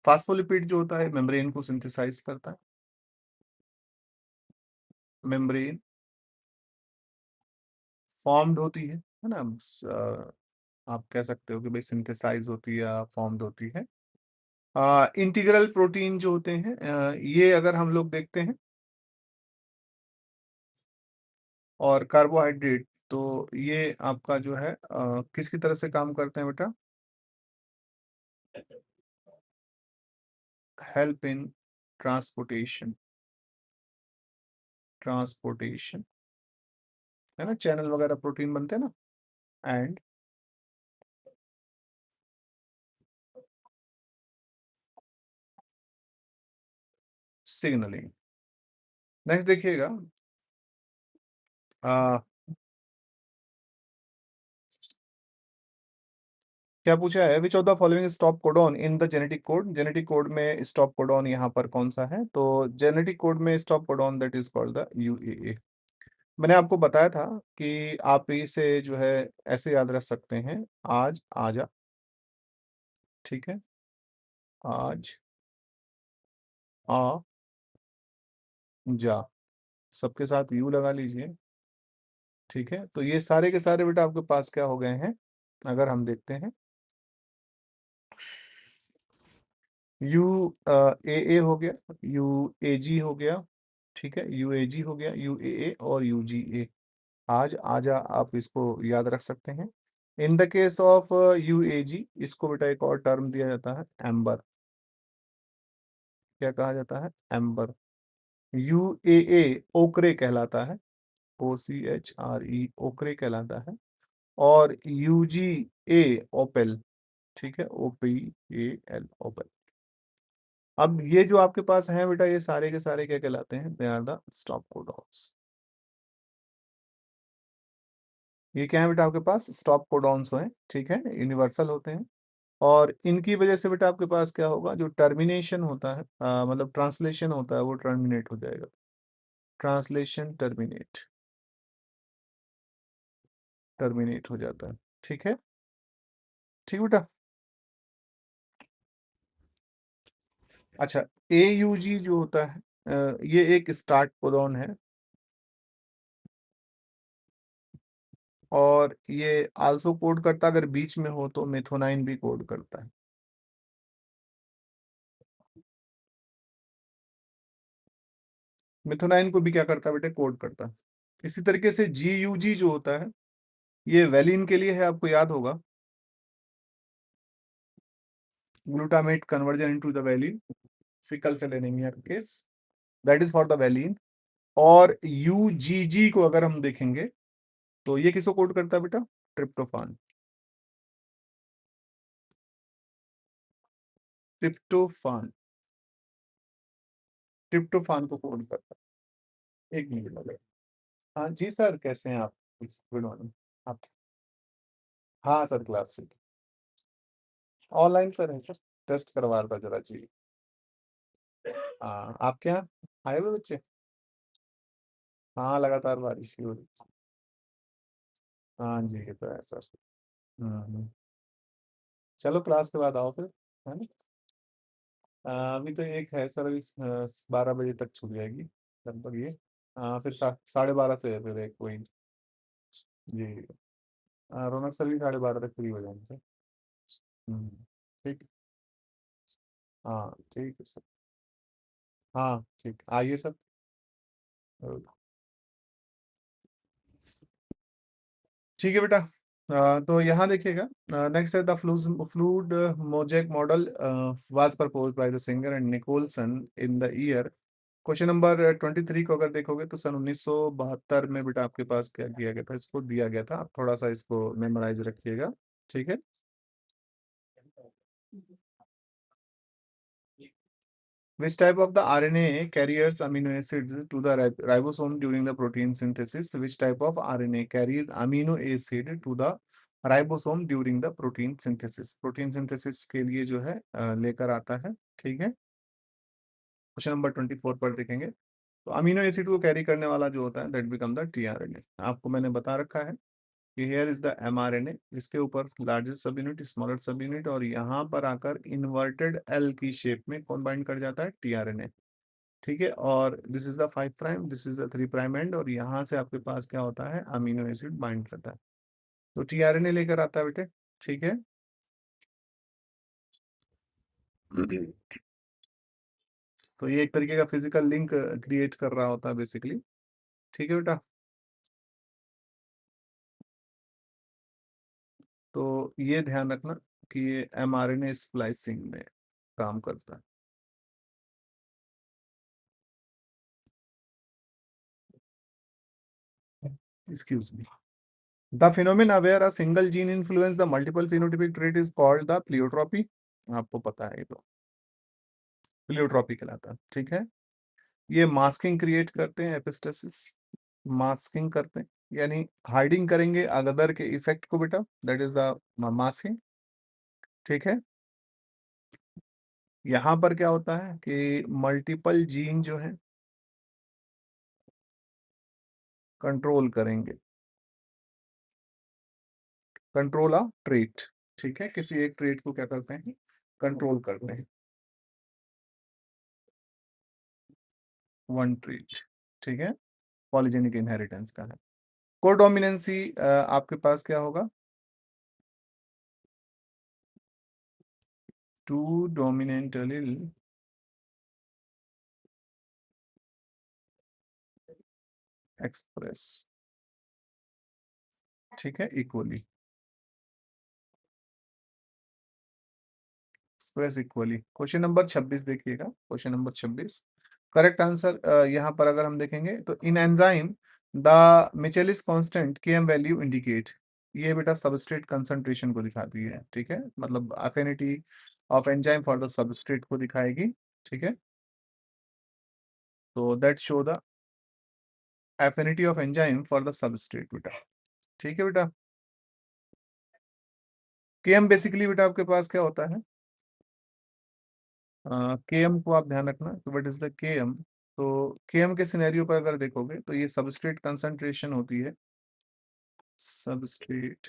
फास्फोलिपिड जो होता है मेम्ब्रेन को सिंथेसाइज करता है। मेम्ब्रेन फॉर्म्ड होती है ना। आप कह सकते हो कि भाई सिंथेसाइज होती है या फॉर्म्ड होती है। इंटीग्रल प्रोटीन जो होते हैं ये अगर हम लोग देखते हैं, और कार्बोहाइड्रेट, तो ये आपका जो है किसकी तरह से काम करते हैं बेटा? Help in transportation. ट्रांसपोर्टेशन है ना, चैनल वगैरह प्रोटीन बनते हैं ना। And signalling. नेक्स्ट देखिएगा, आ, क्या पूछा है? Which of the following stop codon in the genetic code. Genetic code में स्टॉप कोडॉन यहाँ पर कौन सा है? तो जेनेटिक कोड में stop codon that is called the यूएए। मैंने आपको बताया था कि आप इसे जो है ऐसे याद रख सकते हैं, आज आजा। ठीक है, आज आ जा, सबके साथ यू लगा लीजिए। ठीक है, तो ये सारे के सारे बेटा आपके पास क्या हो गए हैं? अगर हम देखते हैं, यू ए ए हो गया, यू ए जी हो गया। ठीक है, यू ए जी हो गया, यू ए और यू जी ए। आज आजा आप इसको याद रख सकते हैं। In the case of U A G, इसको बेटा एक और टर्म दिया जाता है, एम्बर। क्या कहा जाता है? एम्बर। यू ए ओकरे कहलाता है, ओ सी एच आर ई, ओकरे कहलाता है। और यू जी ए ओपेल। ठीक है, O P A L, opal. अब ये जो आपके पास है बेटा, ये सारे के सारे क्या कहलाते हैं? They are the stop codons. ये क्या है बेटा आपके पास? स्टॉप कोडॉन्स हैं। ठीक है, यूनिवर्सल होते हैं। और इनकी वजह से बेटा आपके पास क्या होगा? जो टर्मिनेशन होता है, मतलब ट्रांसलेशन होता है, वो टर्मिनेट हो जाएगा। ट्रांसलेशन टर्मिनेट, टर्मिनेट हो जाता है। ठीक है, ठीक बेटा। अच्छा, ए यू जी जो होता है ये एक स्टार्ट कोडॉन है, और ये आल्सो कोड करता है, अगर बीच में हो तो मेथोनाइन भी कोड करता है। मिथोनाइन को भी क्या करता है बेटे? कोड करता है। इसी तरीके से जी यू जी जो होता है, ये वेलिन के लिए है, आपको याद होगा। Glutamate conversion into the valine, sickle cell anaemia का केस, that is for the valine. और यूजीजी को अगर हम देखेंगे, तो ये किसको कोड करता है बेटा? ट्रिप्टोफान। ट्रिप्टोफान, ट्रिप्टोफान को कोड करता है। एक मिनट लगे। हाँ जी सर, कैसे हैं आप? Good morning. आप? हाँ सर, क्लास फिर ऑनलाइन पर है सर, टेस्ट करवा रहा था जरा जी। हाँ, आपके यहाँ आए हुए बच्चे? हाँ, लगातार बारिश ही हो रही है। हाँ जी, ये तो है सर। हम्म। चलो क्लास के बाद आओ फिर, है ना। अभी तो एक है सर, अभी 12 बजे तक छूट जाएगी लगभग ये। फिर 12:30 से है फिर एक कोई। जी। रौनक सर भी 12:30 तक फ्री हो जाएंगे सर। हम्म, ठीक। हाँ ठीक है सर। हाँ ठीक, आइए सर। ठीक है बेटा। तो यहाँ देखिएगा, नेक्स्ट है the fluid mosaic model was proposed by the Singer and Nicolson in the year. Question number 23 को अगर देखोगे तो सन 1972 में बेटा आपके पास क्या किया गया था? इसको दिया गया था, आप थोड़ा सा इसको मेमोराइज रखिएगा। ठीक है। Which type of the RNA carries amino acids to the ribosome during the protein synthesis? Which type of RNA carries amino acid to the ribosome during the protein synthesis? Protein synthesis के लिए जो है लेकर आता है। ठीक है, क्वेश्चन नंबर 24 पर देखेंगे। तो अमीनो एसिड को कैरी करने वाला जो होता है दैट बिकम द टीआरएनए। आपको मैंने बता रखा है कि हियर इज द एमआरएनए, इसके ऊपर लार्जर सब यूनिट, स्मॉलर सब यूनिट, और यहाँ पर आकर इन्वर्टेड एल की शेप में कौन बाइंड कर जाता है? टीआरएनए। ठीक है, और this is the 5 prime, this is the 3 prime and, और यहाँ से आपके पास क्या होता है? अमीनो एसिड बाइंड करता है, तो टीआरएनए लेकर आता है बेटे। ठीक है, तो ये एक तरीके का फिजिकल लिंक क्रिएट कर रहा होता है बेसिकली। ठीक है बेटा, तो ये ध्यान रखना कि ये एमआरएनए स्प्लाइसिंग में काम करता है। Excuse me. The phenomena where a single gene influence the multiple phenotypic trait is called the pleiotropy. आपको पता है ये तो प्लियोट्रॉपी कहलाता है। ठीक है, ये मास्किंग क्रिएट करते हैं, एपिस्टेसिस, मास्किंग करते हैं, यानी हाइडिंग करेंगे अगदर के इफेक्ट को बेटा, दैट इज द मास्किंग। ठीक है, यहाँ पर क्या होता है कि मल्टीपल जीन जो है कंट्रोल करेंगे, कंट्रोल अ ट्रेट। ठीक है, किसी एक ट्रेट को क्या करते हैं? कंट्रोल करते हैं, वन ट्रेट। ठीक है, पॉलीजेनिक इनहेरिटेंस का है। कोडोमिनेंसी आपके पास क्या होगा? टू डोमिनेंट एलील एक्सप्रेस, ठीक है, equally express equally. Question number 26 देखिएगा, क्वेश्चन नंबर 26। करेक्ट आंसर यहाँ पर अगर हम देखेंगे तो in enzyme the Michaelis constant KM value indicate, ये बेटा सबस्ट्रेट कंसंट्रेशन को दिखाती है। ठीक है, मतलब affinity of enzyme for the substrate को दिखाएगी। ठीक है, तो that show the affinity of enzyme for the substrate बेटा। ठीक है बेटा, केएम बेसिकली बेटा आपके पास क्या होता है? केएम को आप ध्यान रखना, तो व्हाट इज द केएम? तो केएम के सिनेरियो पर अगर देखोगे तो ये सबस्ट्रेट कंसंट्रेशन होती है, सबस्ट्रेट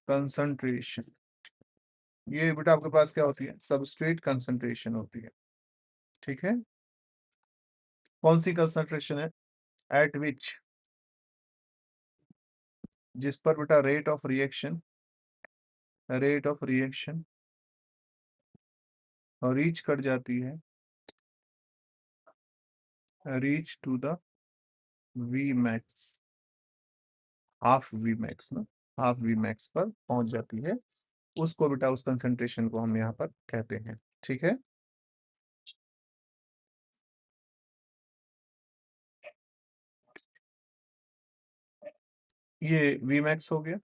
कंसंट्रेशन। ये बेटा आपके पास क्या होती है? सबस्ट्रेट कंसंट्रेशन होती है। ठीक है, कौन सी कंसंट्रेशन है? एट विच, जिस पर बेटा रेट ऑफ रिएक्शन रीच कर जाती है, reach to the V max, half V max ना, हाफ वी मैक्स पर पहुंच जाती है, उसको बेटा उस कंसंट्रेशन को हम यहाँ पर कहते हैं। ठीक है, ये वी मैक्स हो गया,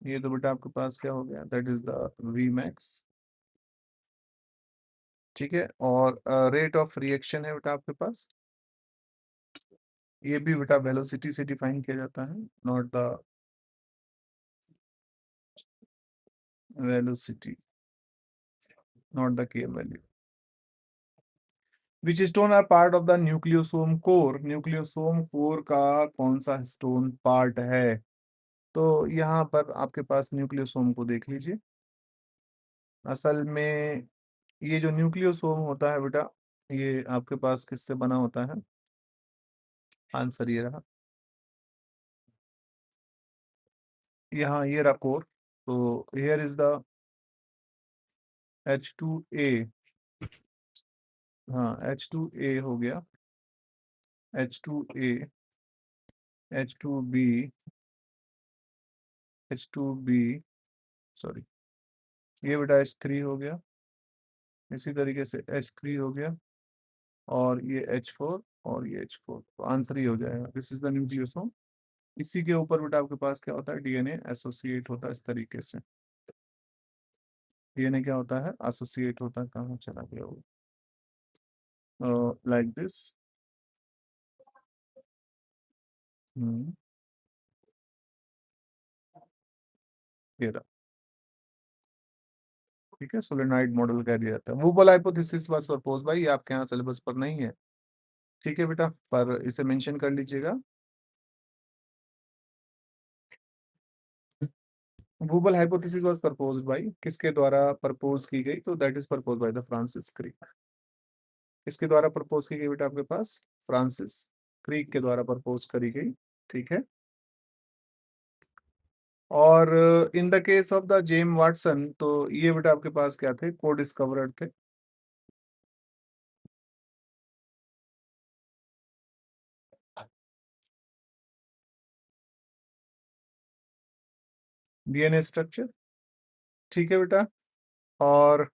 ये तो बेटा आपके पास क्या हो गया? That is the V max. ठीक है, और रेट ऑफ रिएक्शन है बेटा आपके पास, ये भी बेटा वेलोसिटी से डिफाइन किया जाता है, not the velocity, not the KM value. Which stone are part of the nucleosome core? Nucleosome core का कौन सा स्टोन पार्ट है? तो यहाँ पर आपके पास न्यूक्लियोसोम को देख लीजिए। असल में ये जो न्यूक्लियोसोम होता है बेटा, ये आपके पास किससे बना होता है? आंसर ये रहा, यहाँ ये रहा कोर, तो हियर इज द H2A। हाँ, H2A हो गया, H2A, H2B, H2B, सॉरी, ये बेटा H3 हो गया, इसी तरीके से H3 हो गया, और ये H4, और ये H4, तो आंसर ही हो जाएगा, दिस इज द न्यूक्लियोसोम। इसी के ऊपर बेटा आपके पास क्या होता है, डीएनए एसोसिएट होता है इस तरीके से। डीएनए क्या होता है, एसोसिएट होता है, कहाँ चला गया वो, लाइक दिस। ये रहा। ठीक है, सोलेनॉइड मॉडल कह दिया जाता है। वुबल हाइपोथेसिस वाज प्रपोज भाई, ये आपके यहाँ सिलेबस पर नहीं है। ठीक है बेटा, पर इसे मेंशन कर लीजिएगा। Wobble hypothesis was proposed by, किसके द्वारा प्रपोज की गई, तो that is propose by the Francis Crick. किसके द्वारा प्रपोज की गई बेटा आपके पास, फ्रांसिस क्रिक के द्वारा प्रपोज करी गई। ठीक है। और in the case of the James Watson, तो ये बेटा आपके पास क्या थे, को डिस्कवरर थे। DNA structure. ठीक है बेटा। और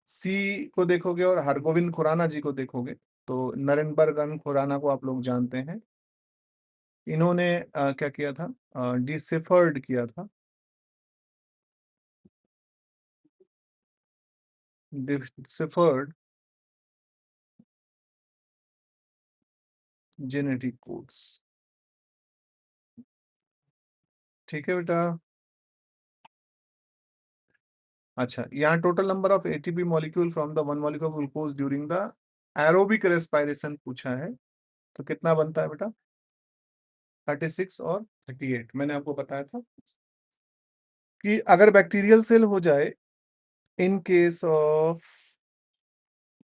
सी को देखोगे और हरगोविंद खुराना जी को देखोगे, तो नरेनबर्गन खुराना को आप लोग जानते हैं। इन्होंने क्या किया था, डिसिफर्ड किया था, डिसिफर्ड जेनेटिक कोड्स। ठीक है बेटा। अच्छा, यहाँ total number of ATP molecule from the one molecule of glucose during the aerobic respiration पूछा है, तो कितना बनता है बेटा, 36 और 38। मैंने आपको बताया था कि अगर बैक्टीरियल सेल हो जाए, in case of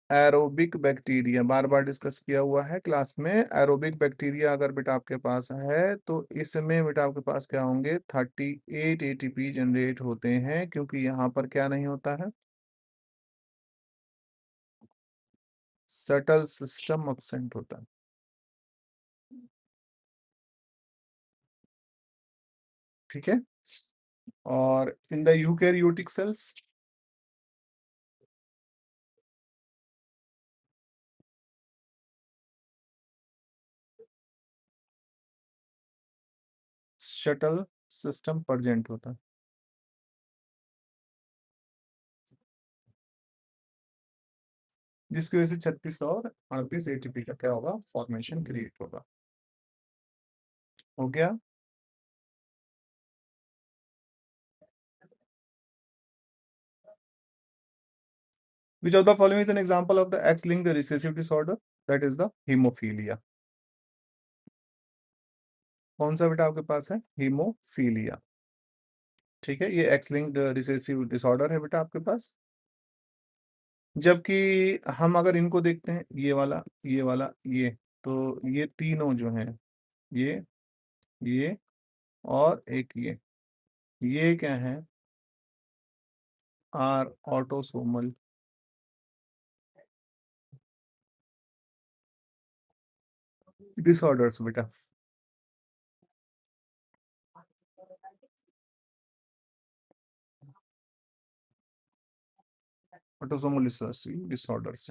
aerobic bacteria, bar bar discuss किया हुआ है क्लास में, एरोबिक बैक्टीरिया अगर बेटा आपके पास है, तो इसमें बेटा आपके पास क्या होंगे, 38 एटीपी जनरेट होते हैं, क्योंकि यहाँ पर क्या नहीं होता है, सटल सिस्टम एब्सेंट होता है। ठीक है। और in the eukaryotic cells, shuttle system present होता है, जिसकी वजह से 36 और 38 एटीपी का क्या होगा, फॉर्मेशन क्रिएट होगा। हो गया। Which of the following is an example of the X-linked recessive disorder? That is the hemophilia. कौन सा बेटा आपके पास है, हीमोफीलिया। ठीक है, ये एक्स लिंक्ड रिसेसिव डिसऑर्डर है बेटा आपके पास। जबकि हम अगर इनको देखते हैं, ये वाला ये, तो ये तीनों जो हैं, ये ये और एक ये क्या है, आर ऑटोसोमल डिसऑर्डर्स बेटा। Autosomal recessive disorders.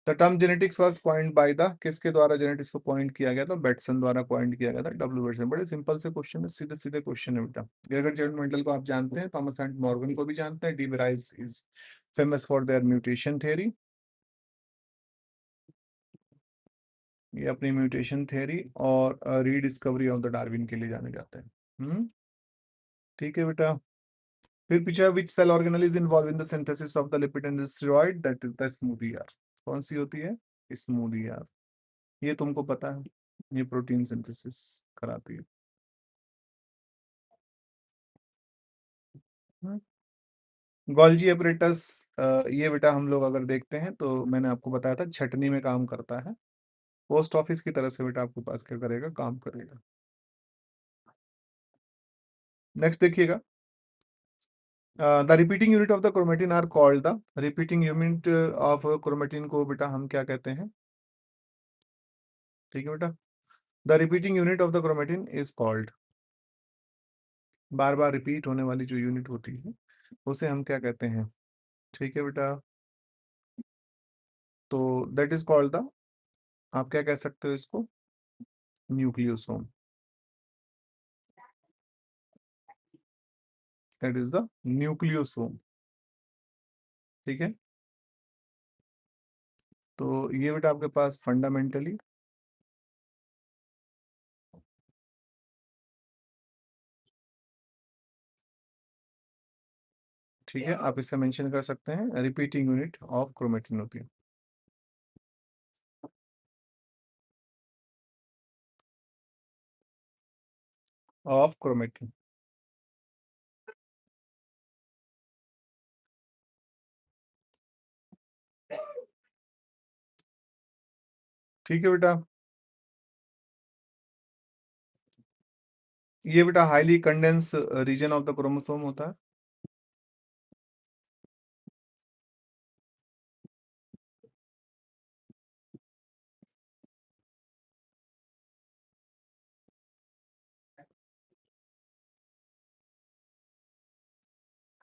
The term genetics was coined by the, किसके द्वारा जेनेटिक्स को पॉइंट किया गया था, बेटसन द्वारा पॉइंट किया गया था, डब्ल्यू बेटसन। बड़े सिंपल से क्वेश्चन है, सीधे सीधे क्वेश्चन है बेटा। ग्रेगर जेड मेंडल को आप जानते हैं, थॉमस एंड मॉर्गन को भी जानते हैं, D varies is famous for their mutation theory, ये अपनी म्यूटेशन थ्योरी और रीडिस्कवरी ऑफ द डार्विन के लिए जाने जाते हैं। ठीक है बेटा। फिर पीछे, which cell organelle is involve in the synthesis of the lipid and steroid, that is the smooth ER. कौन सी होती है, स्मूथ ईआर। ये तुमको पता है, ये प्रोटीन सिंथेसिस कराती है। गोल्जी एपरेटस, ये बेटा हम लोग अगर देखते हैं, तो मैंने आपको बताया था छटनी में काम करता है, पोस्ट ऑफिस की तरह से बेटा आपके पास क्या करेगा, काम करेगा। नेक्स्ट देखिएगा, the repeating unit of the chromatin are called, the repeating unit of chromatin को बेटा हम क्या कहते हैं। ठीक है बेटा, the repeating unit of the chromatin is called, बार बार रिपीट होने वाली जो यूनिट होती है उसे हम क्या कहते हैं। ठीक है बेटा, तो दैट इज कॉल्ड द, आप क्या कह सकते हो इसको, nucleosome, that is the nucleosome. ठीक है, तो ये बेटा आपके पास फंडामेंटली ठीक है, आप इसे मेंशन कर सकते हैं, रिपीटिंग यूनिट ऑफ क्रोमेटिन होती है। ऑफ क्रोमेटिन, ठीक है बेटा। ये बेटा highly condense region of the chromosome होता है।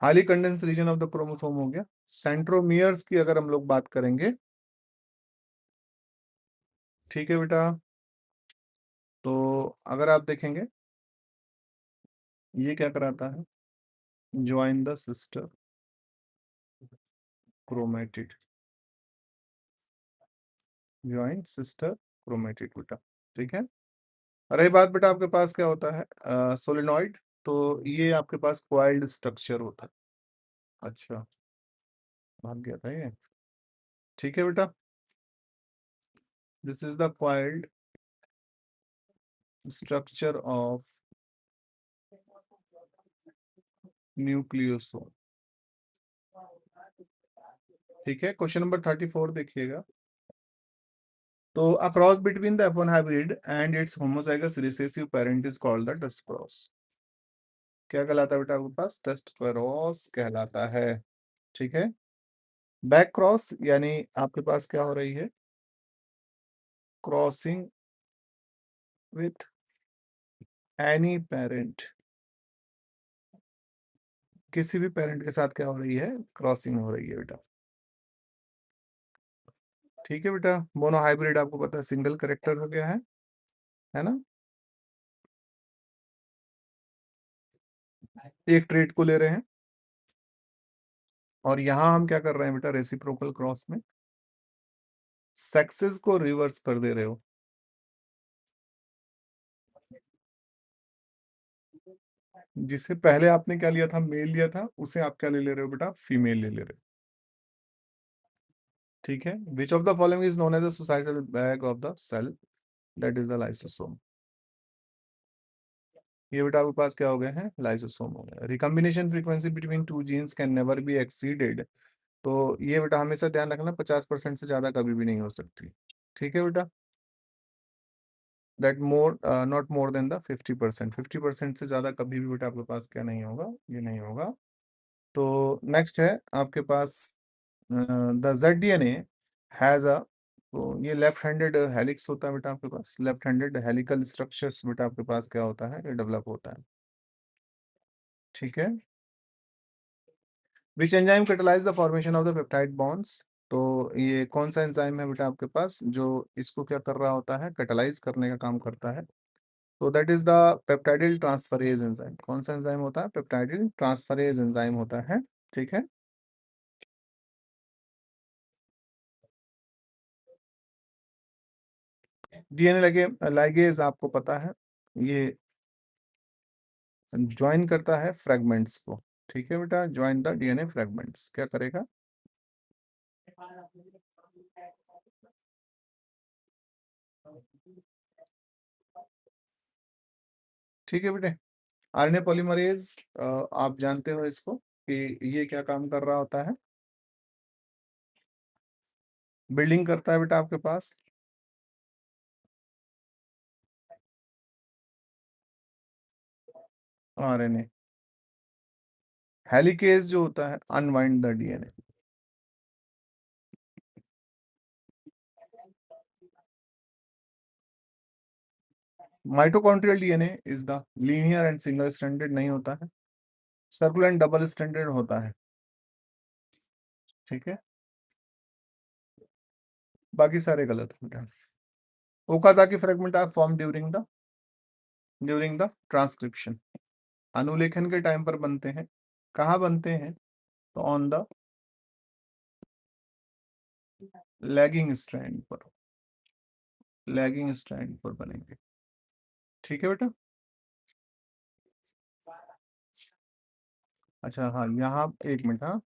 Highly condense region of the chromosome हो गया। सेंट्रोमियर्स की अगर हम लोग बात करेंगे, ठीक है बेटा, तो अगर आप देखेंगे ये क्या कराता है, join the sister chromatid, join sister chromatid बेटा। ठीक है, रही बात बेटा आपके पास क्या होता है, सोलिनॉइड, तो ये आपके पास कॉइल्ड स्ट्रक्चर होता है। अच्छा, भाग गया था ये। ठीक है बेटा, this is the coiled structure of nucleosome. ठीक है, क्वेश्चन नंबर 34 देखिएगा। तो a cross between the F1 hybrid and its homozygous recessive parent is called the test cross. क्या कहलाता है बेटा आपके पास, टेस्ट क्रॉस कहलाता है। ठीक है, बैक क्रॉस यानी आपके पास क्या हो रही है, क्रॉसिंग विथ एनी पेरेंट, किसी भी पेरेंट के साथ क्या हो रही है, क्रॉसिंग हो रही है बेटा। ठीक है बेटा, मोनो हाइब्रिड आपको पता है सिंगल करेक्टर हो गया है ना। एक ट्रेट को ले रहे हैं और यहां हम क्या कर रहे हैं बेटा, रेसिप्रोकल क्रॉस में सेक्सेस को रिवर्स कर दे रहे हो। जिसे पहले आपने क्या लिया था, मेल लिया था, उसे आप क्या ले रहे हो बेटा, फीमेल ले रहे हो। ठीक है, which of the following is known as the suicidal bag of the cell, that is the lysosome. ये बेटा आपके पास क्या हो गया है, लाइसोसोम हो गया। Recombination frequency between two genes can never be exceeded, तो ये बेटा हमेशा ध्यान रखना 50% से ज्यादा कभी भी नहीं हो सकती। ठीक है बेटा, that more not more than the 50%, 50% से ज्यादा कभी भी बेटा आपके पास क्या नहीं होगा, ये नहीं होगा। तो नेक्स्ट है आपके पास द ZDNA हैज अ, तो ये लेफ्ट हैंडेड हेलिक्स होता है बेटा आपके पास, लेफ्ट हैंडेड हेलिकल स्ट्रक्चर्स बेटा आपके पास क्या होता है, ये डेवलप होता है। ठीक है, which enzyme catalyse the formation of the peptide bonds, तो ये कौन सा एंजाइम है बेटा आपके पास जो इसको क्या कर रहा होता है, कैटालाइज करने का काम करता है। तो that is the peptidyl transferase enzyme. कौन सा एंजाइम होता है, पेप्टाइडिल ट्रांसफरेज एंजाइम होता है। ठीक है, डीएनए लगे लाइगेज आपको पता है, ये ज्वाइन करता है फ्रेगमेंट्स को। ठीक है बेटा, ज्वाइन द डीएनए फ्रेगमेंट्स क्या करेगा, ठीक है बेटे। आरएनए पॉलीमरेज, आप जानते हो इसको कि ये क्या काम कर रहा होता है, बिल्डिंग करता है बेटा आपके पास आरएनए, हेलिकेज जो होता है unwind the DNA. Mitochondrial DNA is the linear and single stranded नहीं होता है, सर्कुलर एंड डबल स्ट्रैंडेड होता है। ठीक है, बाकी सारे गलत हो गए। Okazaki fragment are form during the transcription, अनुलेखन के टाइम पर बनते हैं। कहाँ बनते हैं? तो ऑन द लैगिंग स्ट्रैंड पर बनेंगे। ठीक है बेटा। अच्छा हाँ, यहाँ एक मिनट, हाँ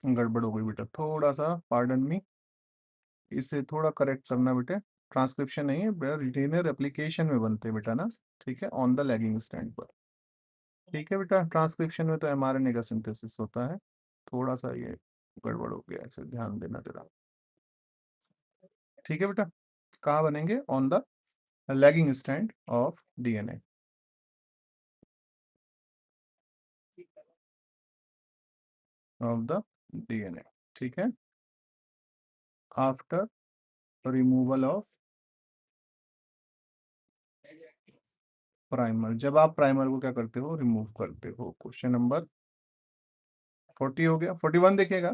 गड़बड़ हो गई बेटा, थोड़ा सा पार्डन मी, इसे थोड़ा करेक्ट करना बेटे। ट्रांसक्रिप्शन नहीं है बेटा, रिटेनर एप्लीकेशन में बनते हैं बेटा ना। ठीक है, ऑन द लैगिंग स्टैंड पर। ठीक है बेटा, ट्रांसक्रिप्शन में तो एमआरएनए का सिंथेसिस होता है। थोड़ा सा ये गड़बड़ हो गया, इसे ध्यान देना जरा। ठीक है बेटा, कहाँ बनेंगे? On the lagging stand of DNA. Of the DNA. ठीक है, आफ्टर रिमूवल ऑफ प्राइमर, जब आप प्राइमर को क्या करते हो? रिमूव करते हो। क्वेश्चन नंबर 40 हो गया। 41 देखिएगा।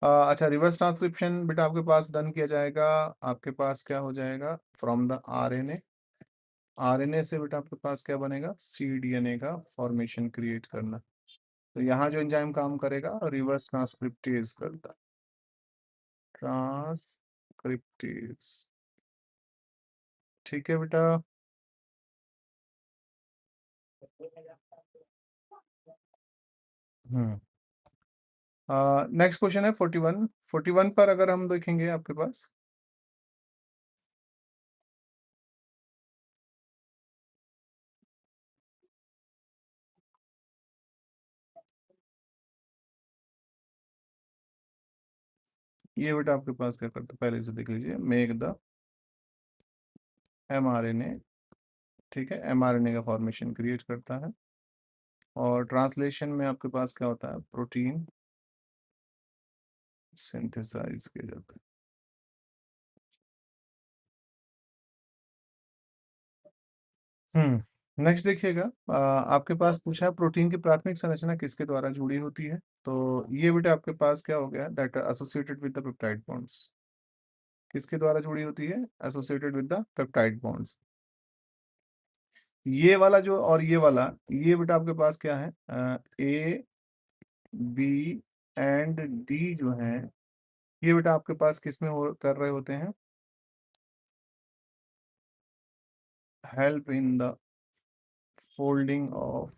अच्छा, रिवर्स ट्रांसक्रिप्शन बेटा आपके पास डन किया जाएगा। आपके पास क्या हो जाएगा? फ्रॉम द आरएनए, आरएनए से बेटा आपके पास क्या बनेगा? सीडीएनए का फॉर्मेशन क्रिएट करना। तो यहाँ जो एंजाइम काम करेगा, रिवर्स ट्रांसक्रिप्टेज करता, ट्रांसक्रिप्टेज। ठीक है बेटा। हम्म नेक्स्ट क्वेश्चन है 41। 41 पर अगर हम देखेंगे आपके पास, ये बेटा आपके पास क्या करता है? पहले से देख लीजिए, मेक द एमआरएनए। ठीक है, एमआरएनए का फॉर्मेशन क्रिएट करता है। और ट्रांसलेशन में आपके पास क्या होता है? प्रोटीन सिंथेसाइज किया जाता है। नेक्स्ट देखिएगा। आपके पास पूछा है प्रोटीन की प्राथमिक संरचना किसके द्वारा जुड़ी होती है? तो ये बेटा आपके पास क्या हो गया? That associated with the peptide bonds. किसके द्वारा जुड़ी होती है? Associated with the peptide bonds. ये वाला जो और ये वाला, ये बेटा आपके पास क्या है? ए बी एंड डी जो है, ये बेटा आपके पास किस में हो कर रहे होते हैं? Help in the folding of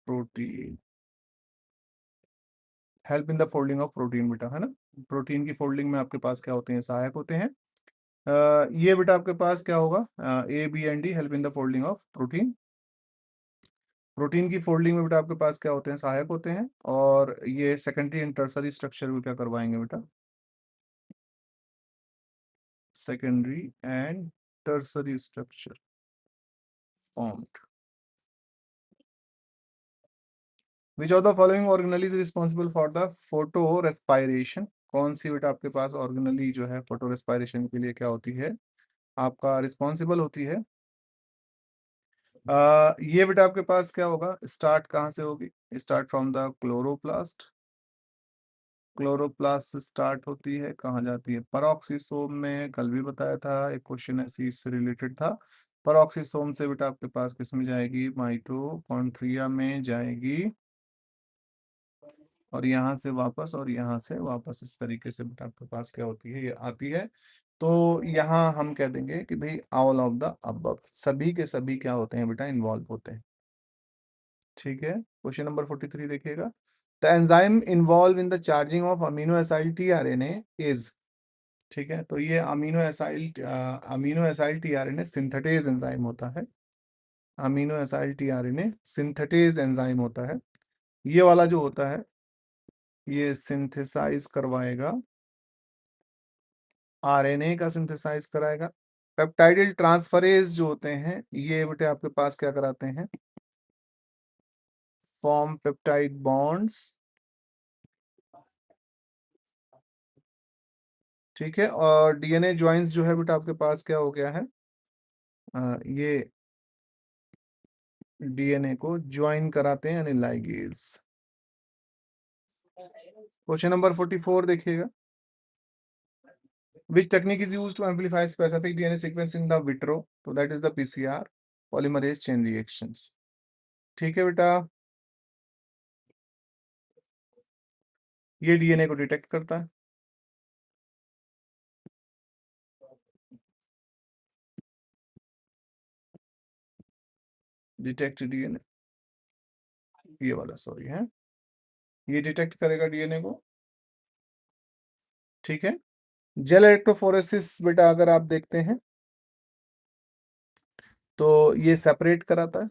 protein, help in the folding of protein बेटा, है ना। प्रोटीन की फोल्डिंग में आपके पास क्या होते हैं? सहायक होते हैं। ये बेटा आपके पास क्या होगा? A B and D, help in the folding of protein. Protein की फोल्डिंग में बेटा आपके पास क्या होते हैं? सहायक होते हैं। और ये सेकेंडरी एंड टर्सरी स्ट्रक्चर भी क्या करवाएंगे बेटा? Secondary and tertiary structure formed. Which of the following organelle is responsible for the photo respiration? कौन सी बेटा आपके पास ऑर्गेनली जो है फोटो रेस्पायरेशन के लिए क्या होती है? आपका रिस्पॉन्सिबल होती है। ये बेटा आपके पास क्या होगा? स्टार्ट कहाँ से होगी? Start from the chloroplast. Chloroplast से स्टार्ट होती है, कहाँ जाती है? परऑक्सीसोम में, कल भी बताया था, एक क्वेश्चन ऐसे इससे रिलेटेड था। परऑक्सीसोम से बेटा आपके पास किस में जाएगी? माइटोकॉन्ड्रिया में जाएगी। और यहाँ से वापस, और यहाँ से वापस, इस तरीके से बेटा आपके पास क्या होती है? ये आती है। तो यहाँ हम कह देंगे कि भाई ऑल ऑफ द अबव, सभी के सभी क्या होते हैं बेटा? इन्वॉल्व होते हैं। ठीक है, क्वेश्चन नंबर 43 देखिएगा। The enzyme involve in the charging of amino acyl tRNA is. ठीक है, तो ये amino acyl tRNA synthetase enzyme होता है। Amino acyl tRNA synthetase enzyme होता है। ये वाला जो होता है, ये सिंथेसाइज करवाएगा, आरएनए का सिंथेसाइज कराएगा। पेप्टाइडिल ट्रांसफरेज जो होते हैं, ये बेटे आपके पास क्या कराते हैं? Form peptide bonds. ठीक है, और डीएनए ज्वाइंट्स जो है बेटा आपके पास क्या हो गया है? ये डीएनए को ज्वाइन कराते हैं, यानी लाइगेज। क्वेश्चन नंबर 44 देखिएगा। Which technique is used to amplify specific DNA sequence in the vitro? So that is the PCR, polymerase chain reactions. ठीक है बेटा, ये डीएनए को डिटेक्ट करता है। डिटेक्ट डीएनए, ये वाला सॉरी है, ये डिटेक्ट करेगा डीएनए को। ठीक है। जेल इलेक्ट्रोफोरेसिस बेटा अगर आप देखते हैं तो ये सेपरेट कराता है।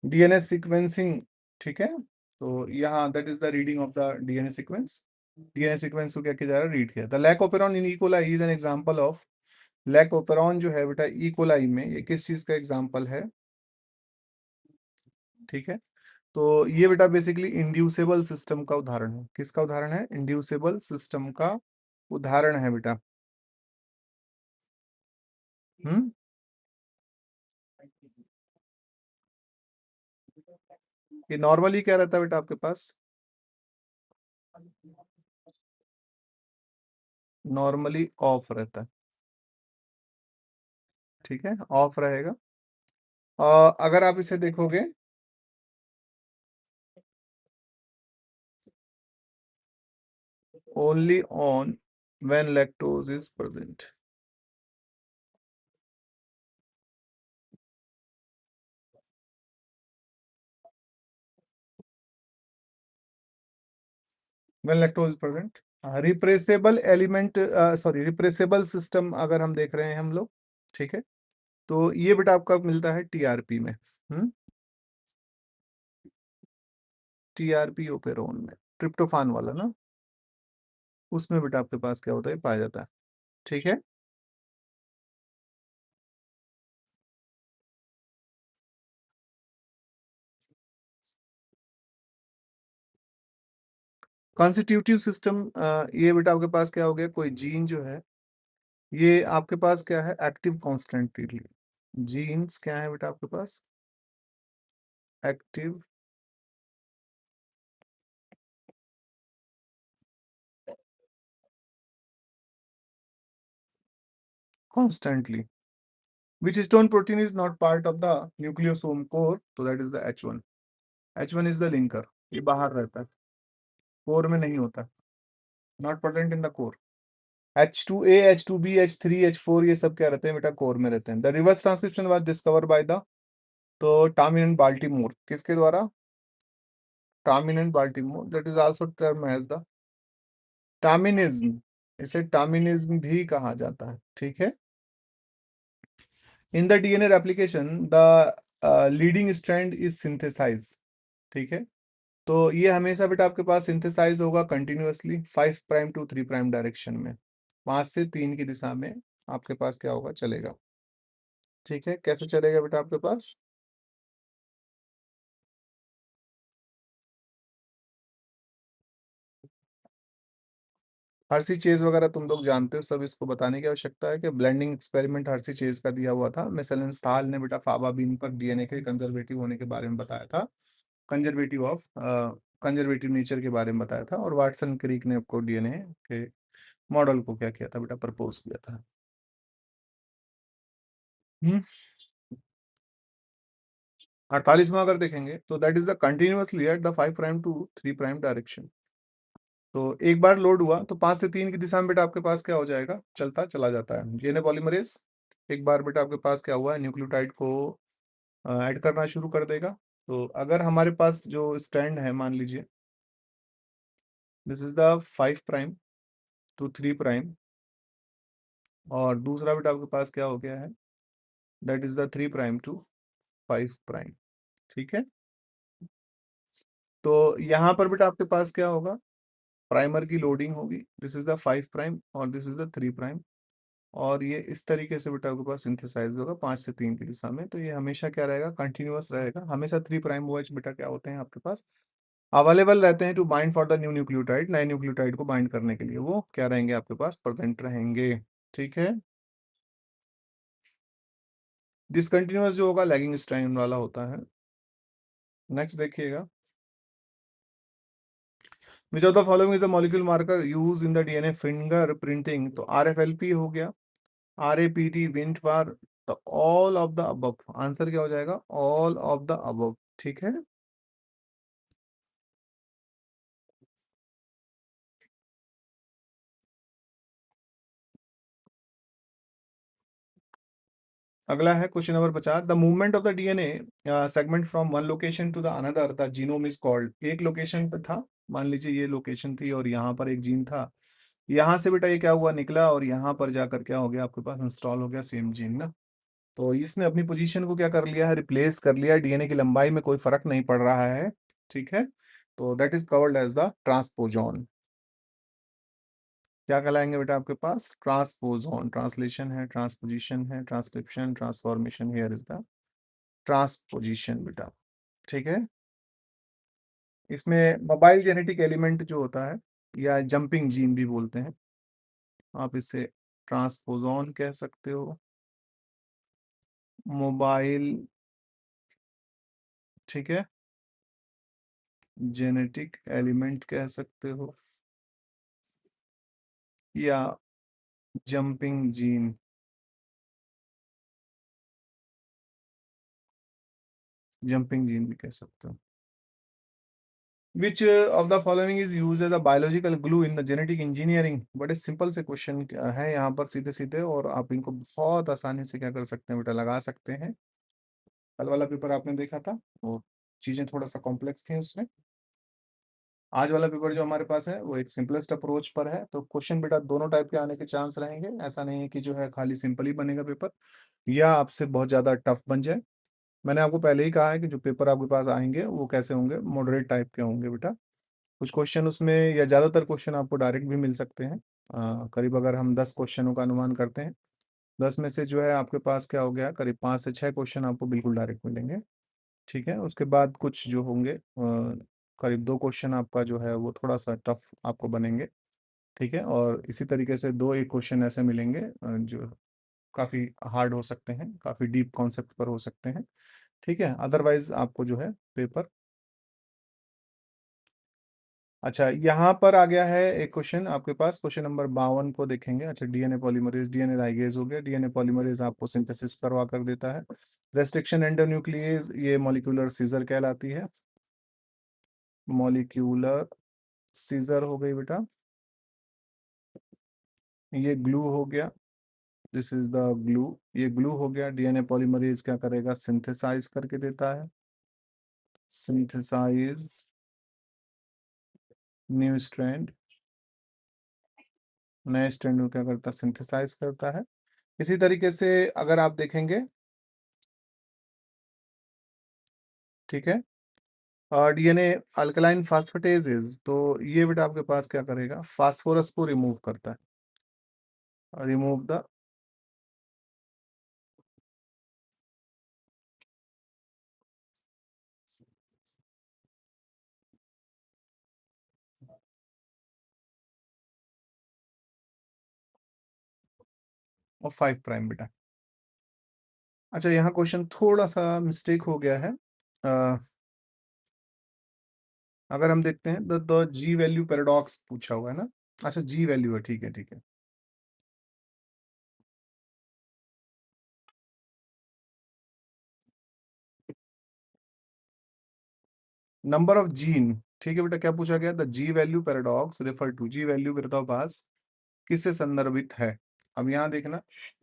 डीएनए सीक्वेंसिंग, ठीक है। तो यहाँ that is the reading of the DNA sequence. DNA sequence को क्या किया जा रहा है, रीड किया। The lac operon in E coli is an example of, lac operon जो है बेटा इकोलाई में, ये किस चीज का एग्जांपल है? ठीक है। तो ये बेटा बेसिकली इंड्यूसेबल सिस्टम का उदाहरण है। किसका उदाहरण है? इंड्यूसेबल सिस्टम का उदाहरण है बेटा। हम्म ये नॉर्मली क्या रहता है बेटा आपके पास? नॉर्मली ऑफ रहता है। ठीक है, ऑफ रहेगा। अगर आप इसे देखोगे only on when lactose is present. When lactose is present, repressible element, sorry repressible system अगर हम देख रहे हैं हम लोग, ठीक है, तो ये बेटा आपका मिलता है टीआरपी में। टीआरपी ओपेरोन में, ट्रिप्टोफान वाला ना, उसमें बेटा आपके पास क्या होता है, पाया जाता है। ठीक है। कॉन्स्टिट्यूटिव सिस्टम, ये बेटा आपके पास क्या हो गया, कोई जीन जो है ये आपके पास क्या है, एक्टिव कॉन्स्टेंटली। जीन्स क्या है बेटा आपके पास, active constantly. Which histone protein is not part of the nucleosome core? So that is the H1. H1 is the linker. ये बाहर रहता है, कोर में नहीं होता, not present in the core. H2A, H2B, H3, H4 ये सब क्या रहते हैं बेटा, कोर में रहते हैं। The reverse transcription was discover by the, तो टामिन एंड बाल्टीमोर, किसके द्वारा? Temin and Baltimore, that is also term as the Teminism. इसे टामिनिज्म भी कहा जाता है। ठीक है। In the DNA replication the leading strand is synthesize. ठीक है। तो ये हमेशा बेटा आपके पास सिंथेसाइज होगा कंटिन्यूअसली 5' to 3' डायरेक्शन में, 5 से 3 की दिशा में आपके पास क्या होगा, चलेगा। ठीक है, कैसे चलेगा बेटा आपके पास? हर्सी चेज वगैरह तुम लोग जानते हो सब, इसको बताने की आवश्यकता है कि ब्लेंडिंग एक्सपेरिमेंट हर्सी चेज का दिया हुआ था। मिसेलेंस्थाल ने बेटा फाबा बीन पर डीएनए के कंजर्वेटिव होने के बारे में बताया था, कंजर्वेटिव ऑफ कंजर्वेटिव नेचर के बारे में बताया था, और वाटसन क्रिक ने आपको डीएनए के मॉडल को क्या किया था बेटा, प्रपोज किया था। 48वां अगर देखेंगे तो that is the continuously at the 5' to 3' direction. तो एक बार लोड हुआ तो 5 से 3 की दिशा में बेटा आपके पास क्या हो जाएगा, चलता चला जाता है। डीएनए पॉलीमरेज एक बार बेटा आपके पास क्या हुआ, न्यूक्लियोटाइड को ऐड करना शुरू कर देगा। तो अगर हमारे पास जो स्टैंड है, मान लीजिए दिस इज द 5' to 3', और दूसरा बेटा आपके पास क्या हो गया है, दैट इज द 3' to 5'। ठीक है। तो यहाँ पर बेटा आपके पास क्या होगा, प्राइमर की लोडिंग होगी, दिस इज द 5' और दिस इज द 3', और ये इस तरीके से बेटा आपके पास सिंथेसाइज होगा 5 से 3 की दिशा में। तो ये हमेशा क्या रहेगा, कंटिन्यूअस रहेगा हमेशा। 3' OH बेटा क्या होते हैं आपके पास, अवेलेबल रहते हैं to bind for the new nucleotide, नए न्यूक्लियोटाइड को बाइंड करने के लिए वो क्या रहेंगे आपके पास, प्रेजेंट रहेंगे। ठीक है। डिसकंटिन्यूअस जो होगा लैगिंग स्ट्रैंड वाला होता है। नेक्स्ट देखिएगा, which of the following is the molecule marker use in the DNA fingerprinting. तो RFLP हो गया, RAPT, विंट बार, तो all of the above. Answer क्या हो जाएगा? All of the above. ठीक है, अगला है question number 50। The movement of the DNA segment from one location to the another the genome is called. एक लोकेशन पे था, मान लीजिए ये लोकेशन थी और यहाँ पर एक जीन था, यहाँ से बेटा ये क्या हुआ, निकला और यहाँ पर जाकर क्या हो गया, आपके पास इंस्टॉल हो गया सेम जीन ना। तो इसने अपनी पोजीशन को क्या कर लिया है, रिप्लेस कर लिया है। डीएनए की लंबाई में कोई फर्क नहीं पड़ रहा है। ठीक है, तो that is covered as the transposon. क्या कहलाएंगे बेटा आपके पास? ट्रांसपोजॉन। ट्रांसलेशन है, ट्रांसपोजिशन है, transcription, transformation, here is the transposition बेटा। ठीक है, इसमें मोबाइल जेनेटिक एलिमेंट जो होता है या जंपिंग जीन भी बोलते हैं, आप इसे ट्रांसपोजॉन कह सकते हो, मोबाइल, ठीक है, जेनेटिक एलिमेंट कह सकते हो, या जंपिंग जीन, जंपिंग जीन भी कह सकते हो। Which of the following is use as a biological glue in the genetic engineering. बड़े सिंपल से क्वेश्चन है यहाँ पर, सीधे सीधे, और आप इनको बहुत आसानी से क्या कर सकते हैं बेटा, लगा सकते हैं। कल वाला पेपर आपने देखा था, वो चीजें थोड़ा सा कॉम्प्लेक्स थी उसमें। आज वाला पेपर जो हमारे पास है वो एक सिंपलेस्ट अप्रोच पर है। तो क्वेश्चन बेटा दोनों टाइप के आने के चांस रहेंगे, ऐसा नहीं है कि जो है खाली सिंपल ही बनेगा पेपर या आपसे बहुत ज्यादा टफ बन जाए। मैंने आपको पहले ही कहा है कि जो पेपर आपके पास आएंगे वो कैसे होंगे, मॉडरेट टाइप के होंगे बेटा। कुछ क्वेश्चन उसमें या ज़्यादातर क्वेश्चन आपको डायरेक्ट भी मिल सकते हैं। करीब अगर हम 10 क्वेश्चनों का अनुमान करते हैं, 10 में से जो है आपके पास क्या हो गया, करीब 5 से 6 क्वेश्चन आपको बिल्कुल डायरेक्ट मिलेंगे। ठीक है, उसके बाद कुछ जो होंगे करीब 2 क्वेश्चन आपका जो है वो थोड़ा सा टफ आपको बनेंगे। ठीक है, और इसी तरीके से 2 एक क्वेश्चन ऐसे मिलेंगे जो काफ़ी हार्ड हो सकते हैं, काफ़ी डीप कॉन्सेप्ट पर हो सकते हैं। ठीक है, अदरवाइज आपको जो है पेपर। अच्छा, यहाँ पर आ गया है एक क्वेश्चन आपके पास, क्वेश्चन नंबर 52 को देखेंगे। अच्छा, डीएनए पॉलीमरेज, डीएनए लाइगेज हो गया। डीएनए पॉलीमरेज आपको सिंथेसिस करवा कर देता है। रेस्ट्रिक्शन एंडोन्यूक्लिएज ये मॉलिक्यूलर सीजर कहलाती है, मॉलिक्यूलर सीजर हो गई बेटा। ये ग्लू हो गया, दिस इज द ग्लू, ये ग्लू हो गया। डीएनए पॉलीमरेज क्या करेगा, सिंथेसाइज करके देता है, सिंथेसाइज न्यू स्ट्रैंड, नए स्ट्रैंड को क्या करता है, सिंथेसाइज करता है। इसी तरीके से अगर आप देखेंगे, ठीक है, और डीएनए अल्कलाइन फास्फेटेजेस, तो ये बेटा आपके पास क्या करेगा, फास्फोरस को रिमूव करता है, रिमूव द, और 5 प्राइम बेटा। अच्छा, यहाँ क्वेश्चन थोड़ा सा मिस्टेक हो गया है। अ, अगर हम देखते हैं द जी वैल्यू पैराडॉक्स पूछा हुआ है ना। अच्छा, जी वैल्यू है, ठीक है ठीक है। नंबर ऑफ जीन, ठीक है बेटा, क्या पूछा गया, the G value paradox refer to, G value विरोधाभास किससे संदर्भित है। अब यहाँ देखना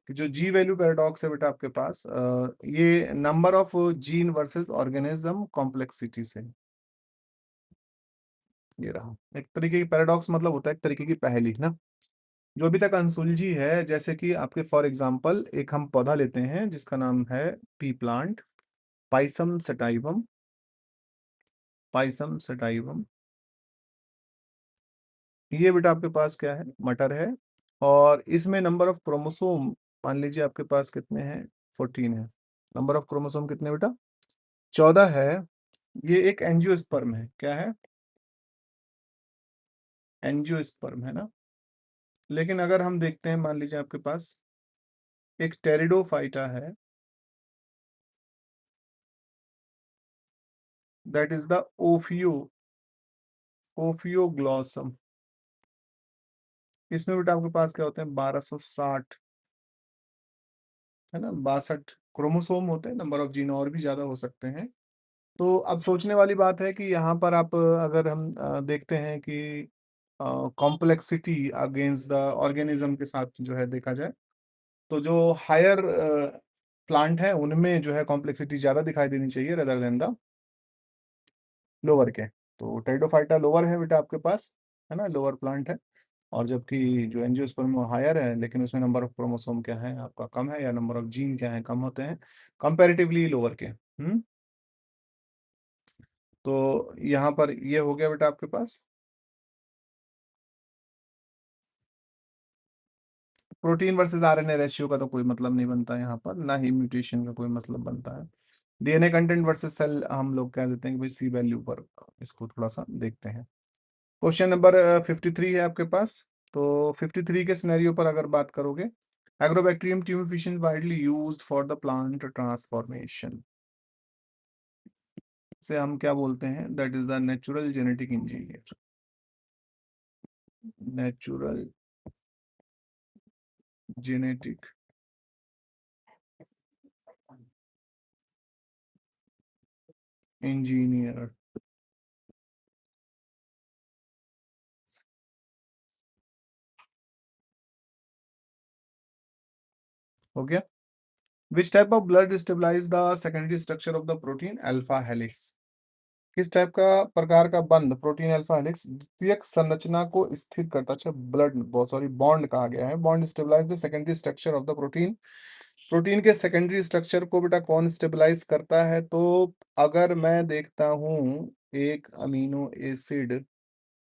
कि जो जी वैल्यू पैराडॉक्स है बेटा आपके पास, ये number of gene versus organism complexity से, ये रहा एक तरीके की पैराडॉक्स, मतलब होता है एक तरीके की पहेली ना, जो अभी तक अनसुलझी है। जैसे कि आपके फॉर एग्जांपल एक हम पौधा लेते हैं जिसका नाम है P plant, Pisum sativum, Pisum sativum. ये बेटा आपके पास क्या है, मटर है, और इसमें नंबर ऑफ क्रोमोसोम मान लीजिए आपके पास कितने हैं, 14 है। नंबर ऑफ क्रोमोसोम कितने बेटा, 14 है। ये एक एंजियोस्पर्म है, क्या है, एंजियोस्पर्म है ना। लेकिन अगर हम देखते हैं, मान लीजिए आपके पास एक टेरिडोफाइटा है, दैट इज द ओफियोग्लॉसम। इसमें बेटा आपके पास क्या होते हैं, 1260, है ना, 62 क्रोमोसोम होते हैं। नंबर ऑफ जीन और भी ज्यादा हो सकते हैं। तो अब सोचने वाली बात है कि यहाँ पर आप अगर हम देखते हैं कि कॉम्प्लेक्सिटी अगेंस्ट द ऑर्गेनिज्म के साथ जो है देखा जाए, तो जो हायर प्लांट है उनमें जो है कॉम्प्लेक्सिटी ज्यादा दिखाई देनी चाहिए रेदर देन द लोअर के। तो टेरिडोफाइटा लोअर है बेटा आपके पास, है ना, लोअर प्लांट है। और जबकि जो एंजियोस्पर्म वो हायर है, लेकिन उसमें नंबर ऑफ क्रोमोसोम क्या है आपका कम है, या नंबर ऑफ जीन क्या है कम होते हैं कंपैरेटिवली लोअर के। तो यहाँ पर ये हो गया बेटा आपके पास। प्रोटीन वर्सेस आरएनए रेशियो का तो कोई मतलब नहीं बनता यहाँ पर, ना ही म्यूटेशन का कोई मतलब बनता है। डीएनए कंटेंट वर्सेस सेल हम लोग कह देते हैं कि भाई सी वैल्यू पर इसको थोड़ा सा देखते हैं। क्वेश्चन नंबर 53 है आपके पास। तो 53 के सिनेरियो पर अगर बात करोगे, Agrobacterium tumefaciens widely used for the plant transformation, से हम क्या बोलते हैं, that is the natural genetic engineer. Natural genetic engineer. हो गया। Which type of blood stabilize the secondary structure of the protein alpha helix. किस टाइप का प्रकार का बंध प्रोटीन अल्फा हेलिक्स द्वितीयक संरचना को स्थिर करता, अच्छा ब्लड, बहुत सॉरी, बॉन्ड कहा गया है। Bond stabilize the secondary structure of the protein. Protein के सेकेंडरी स्ट्रक्चर को बेटा कौन स्टेबलाइज करता है, तो अगर मैं देखता हूं एक अमीनो एसिड,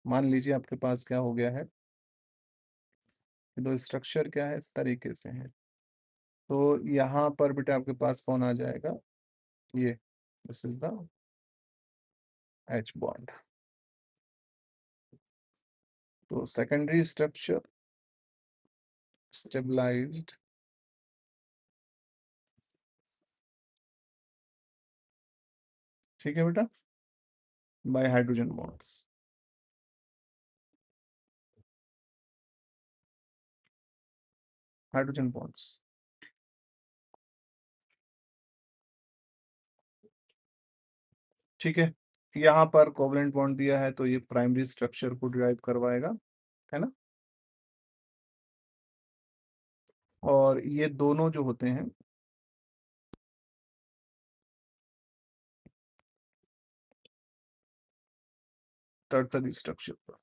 मान लीजिए आपके पास क्या हो गया है, दो स्ट्रक्चर क्या है इस तरीके से है, तो यहाँ पर बेटा आपके पास कौन आ जाएगा, ये this is the H bond. तो सेकेंडरी स्ट्रक्चर स्टेबलाइज्ड ठीक है बेटा bye hydrogen bonds. Hydrogen bonds ठीक है। यहाँ पर कोवलेंट बॉन्ड दिया है तो ये प्राइमरी स्ट्रक्चर को डिराइव करवाएगा, है ना। और ये दोनों जो होते हैं टर्सरी स्ट्रक्चर पर।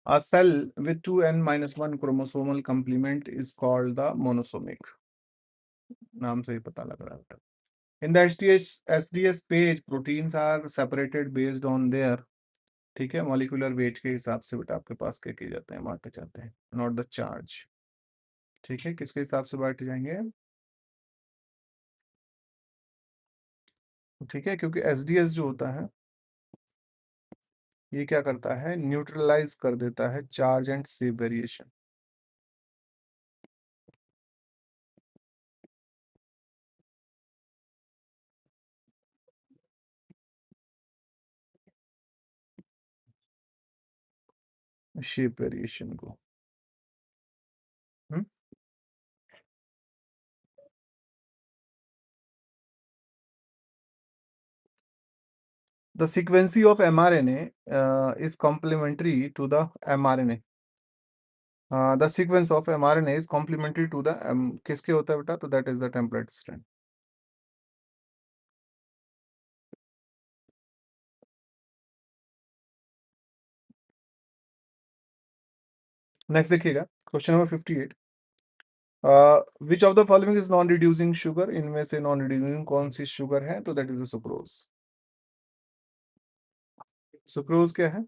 A cell with 2n-1 chromosomal complement is called the monosomic। नाम से ही पता लग रहा है। In the SDS page, proteins are separated based on their, ठीक है, मॉलिक्यूलर वेट के हिसाब से बेटा आपके पास क्या किए जाते हैं, बांटे जाते हैं, नॉट द चार्ज। ठीक है, किसके हिसाब से बांटे जाएंगे, ठीक है, क्योंकि एसडीएस जो होता है ये क्या करता है, न्यूट्रलाइज कर देता है charge and shape variation. Shape variation को। The sequency of mRNA is complementary to the mRNA. The sequence of mRNA is complementary to the किसके होता है बेटा, तो that is the template strand. Next देखिएगा, question number 58। Which of the following is non reducing sugar, इनमें से नॉन रिड्यूसिंग कौन सी शुगर है, तो that is the sucrose. Sucrose क्या है,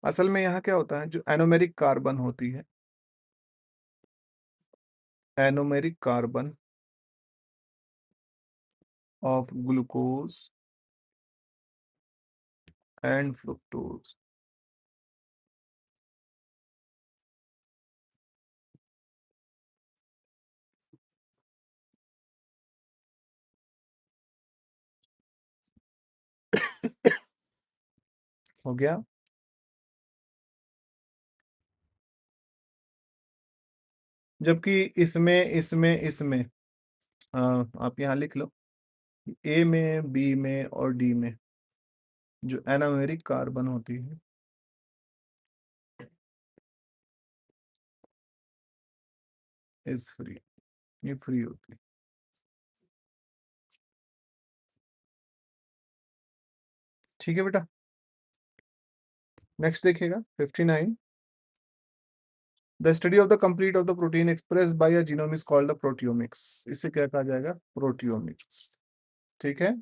असल में यहाँ क्या होता है, जो एनोमेरिक कार्बन होती है, anomeric carbon of glucose and fructose, हो गया। जबकि इसमें इसमें इसमें आप यहाँ लिख लो, ए में, बी में और डी में जो एनामेरिक कार्बन होती है इज फ्री, ये फ्री होती है। ठीक है बेटा। नेक्स्ट देखिएगा 59। The study of the complete of the protein express bye a genome is called the proteomics. इसे क्या कहा जाएगा? प्रोटियोमिक्स। ठीक है।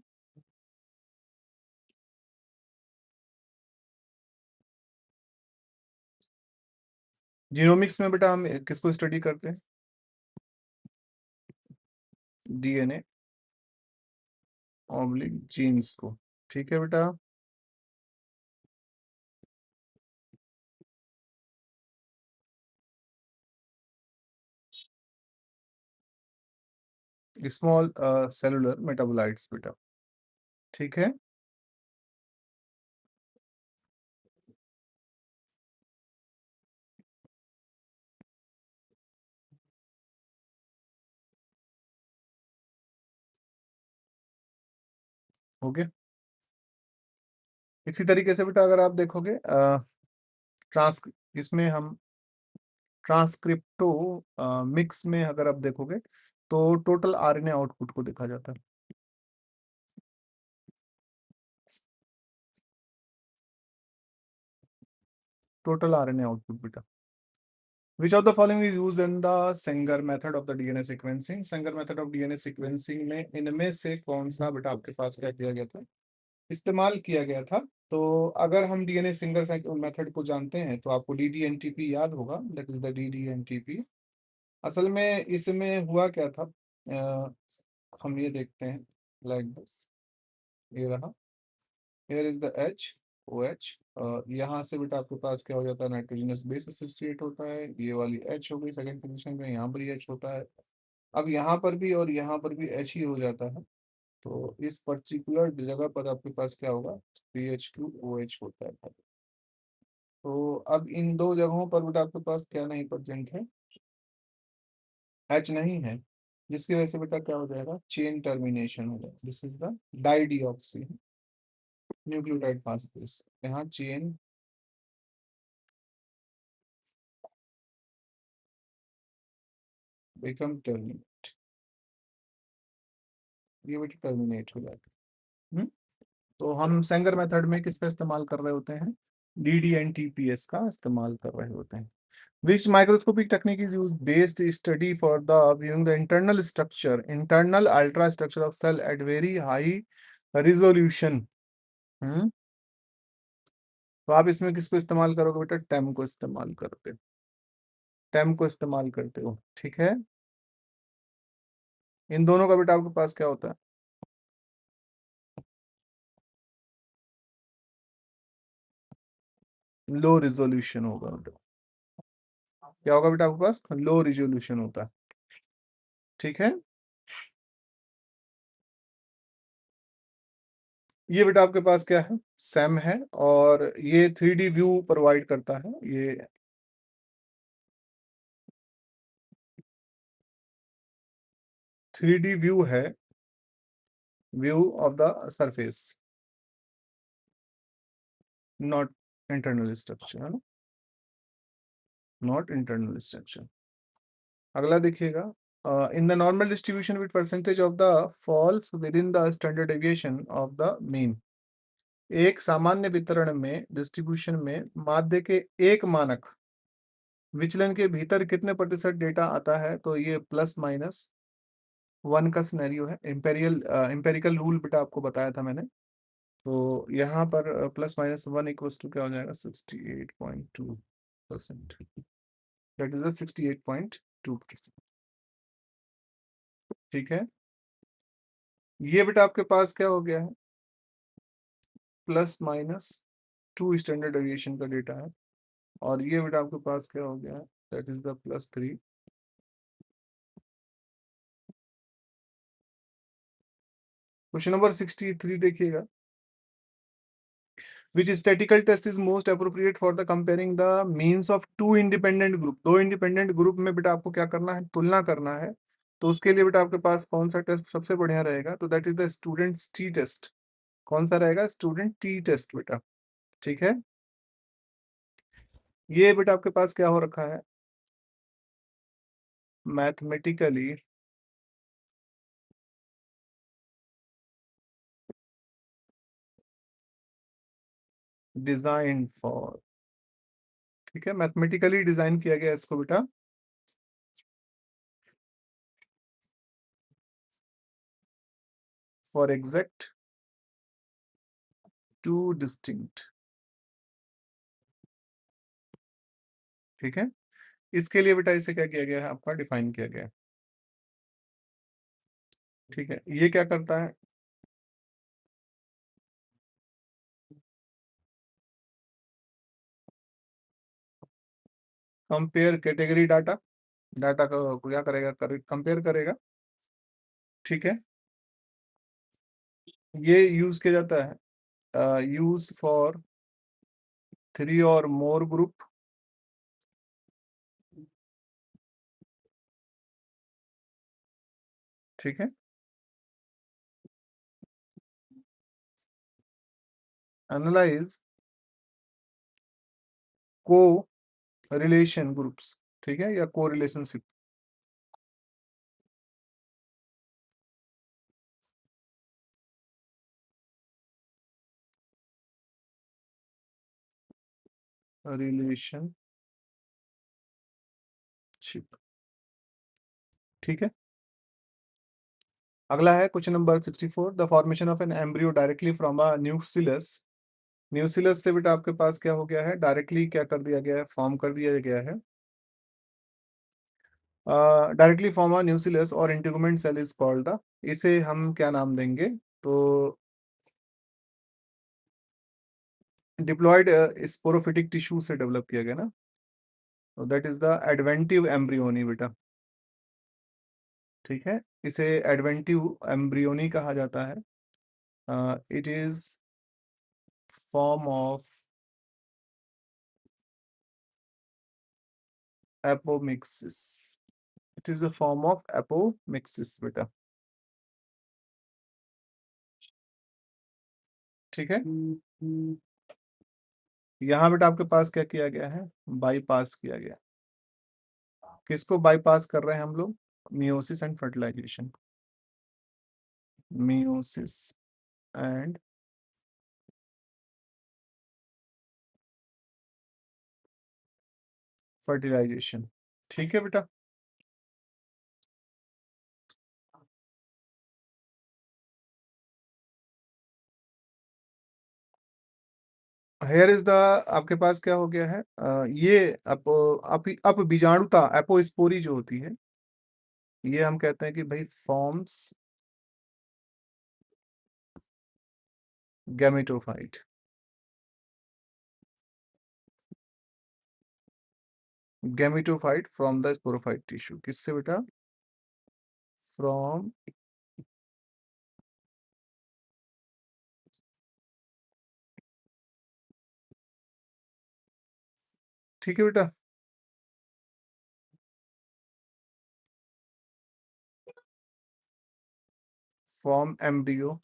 जीनोमिक्स में बेटा हम किसको स्टडी करते हैं? डीएनए ऑब्लिक जीन्स को। ठीक है बेटा। स्मॉल सेलुलर मेटाबोलाइट्स बेटा। ठीक है। ओके। इसी तरीके से बेटा अगर आप देखोगे ट्रांस इसमें हम ट्रांसक्रिप्टो मिक्स में अगर आप देखोगे तो टोटल आरएनए आउटपुट को देखा जाता है। टोटल आरएनए आउटपुट बेटा। विच of the following is used in the Sanger method of the DNA sequencing. Sanger method of DNA sequencing में इनमें से कौन सा बेटा आपके पास क्या किया गया था, इस्तेमाल किया गया था? तो अगर हम डीएनए सिंगल मेथड को जानते हैं तो आपको डीडीएनटीपी याद होगा, दैट इज द डीडीएनटीपी। असल में इसमें हुआ क्या था, हम ये देखते हैं लाइक दिस, ये रहा, here is the H O H, यहाँ से बेटा आपके पास क्या हो जाता है, नाइट्रोजनस बेस एसोसिएट होता है, ये वाली एच हो गई सेकंड पोजीशन में, यहाँ पर ही एच होता है। अब यहाँ पर भी और यहाँ पर भी एच ही हो जाता है, तो इस पर्टिकुलर जगह पर आपके पास क्या होगा, CH2OH होता है। तो अब इन दो जगहों पर बेटा आपके पास क्या नहीं प्रेजेंट है, एच नहीं है, जिसकी वजह से बेटा क्या हो जाएगा, चेन टर्मिनेशन हो जाएगा। दिस इज द डाइडिऑक्सी न्यूक्लियोटाइड फास्फेज, यहाँ चेन बिकम टर्मिनेट, ये बेटा टर्मिनेट हो जाता है। तो हम सेंगर मेथड में किसका इस्तेमाल कर रहे होते हैं, DDNTPS का इस्तेमाल कर रहे होते हैं। Which microscopic technique is used based study for the viewing the internal structure, internal ultra structure of cell at very high resolution? हम्म। तो आप इसमें किसको इस्तेमाल करोगे बेटा, टेम को इस्तेमाल करते हो, टेम को इस्तेमाल करते हो। ठीक है। इन दोनों का बेटा आपके पास क्या होता है, लो रिजोल्यूशन होगा बेटा। क्या होगा बेटा आपके पास, लो रिजोल्यूशन होता है। ठीक है। ये बेटा आपके पास क्या है, सैम है, और ये 3D व्यू प्रोवाइड करता है। ये 3D व्यू है, view of the surface, not internal structure, not internal structure. अगला देखिएगा, in the normal distribution with percentage of the falls within the standard deviation of the mean. एक सामान्य वितरण में, डिस्ट्रीब्यूशन में माध्य के एक मानक विचलन के भीतर कितने प्रतिशत डेटा आता है? तो ये +-1 का सिनेरियो है। एम्पेरिकल रूल बेटा आपको बताया था मैंने। तो यहाँ पर +-1 इक्वल्स टू क्या हो जाएगा, 68.2%, दैट इज 68.2%। ठीक है। ये बेटा आपके पास क्या हो गया है, +-2 स्टैंडर्ड डेविएशन का डेटा है, और ये बेटा आपके पास क्या हो गया है, that is the +3। Question number 63 देखिएगा। Which statistical test is most appropriate for the comparing the means of two independent group? दो इंडिपेंडेंट ग्रुप में बेटा आपको क्या करना है, तुलना करना है। तो उसके लिए बेटा आपके पास कौन सा टेस्ट सबसे बढ़िया रहेगा? तो that is the student T test. कौन सा रहेगा? स्टूडेंट टी टेस्ट बेटा। ठीक है, ये बेटा आपके पास क्या हो रखा है? मैथमेटिकली डिजाइन फॉर, ठीक है, मैथमेटिकली डिजाइन किया गया इसको बेटा फॉर एग्जैक्ट टू डिस्टिंक्ट। ठीक है, इसके लिए बेटा इसे क्या किया गया है? आपका डिफाइन किया गया है। ठीक है, ये क्या करता है? कंपेयर कैटेगरी डाटा, डाटा को क्या करेगा? कंपेयर करेगा। ठीक है, ये यूज किया जाता है, यूज फॉर थ्री और मोर ग्रुप। ठीक है, एनालाइज को रिलेशन ग्रुप्स। ठीक है, या को रिलेशनशिप। रिलेशनशिप। ठीक है, अगला है question number 64। The formation of an embryo directly from a nucleus. Nucleus से बेटा आपके पास क्या हो गया है? डायरेक्टली क्या कर दिया गया है? फॉर्म कर दिया गया है। Directly from a nucleus or integument cell is called the, इसे हम क्या नाम देंगे? तो डिप्लॉयड स्पोरोफिटिक टिश्यू से डेवलप किया गया ना, तो that is the adventive embryony बेटा। ठीक है, इसे एडवेंटिव एम्ब्रियोनी कहा जाता है। It is form of apomixis. It is a form of apomixis बेटा। ठीक है, यहाँ बेटा आपके पास क्या किया गया है? बाईपास किया गया। किसको बाईपास कर रहे हैं हम लोग? Meiosis and fertilization. Meiosis and fertilization. ठीक है बेटा, हेयर इज द, आपके पास क्या हो गया है? ये अप बीजाणुता एपोस्पोरी जो होती है, ये हम कहते हैं कि भाई forms gametophyte. Gametophyte from the sporophyte tissue. किससे बेटा? फ्रॉम, ठीक है बेटा, form embryo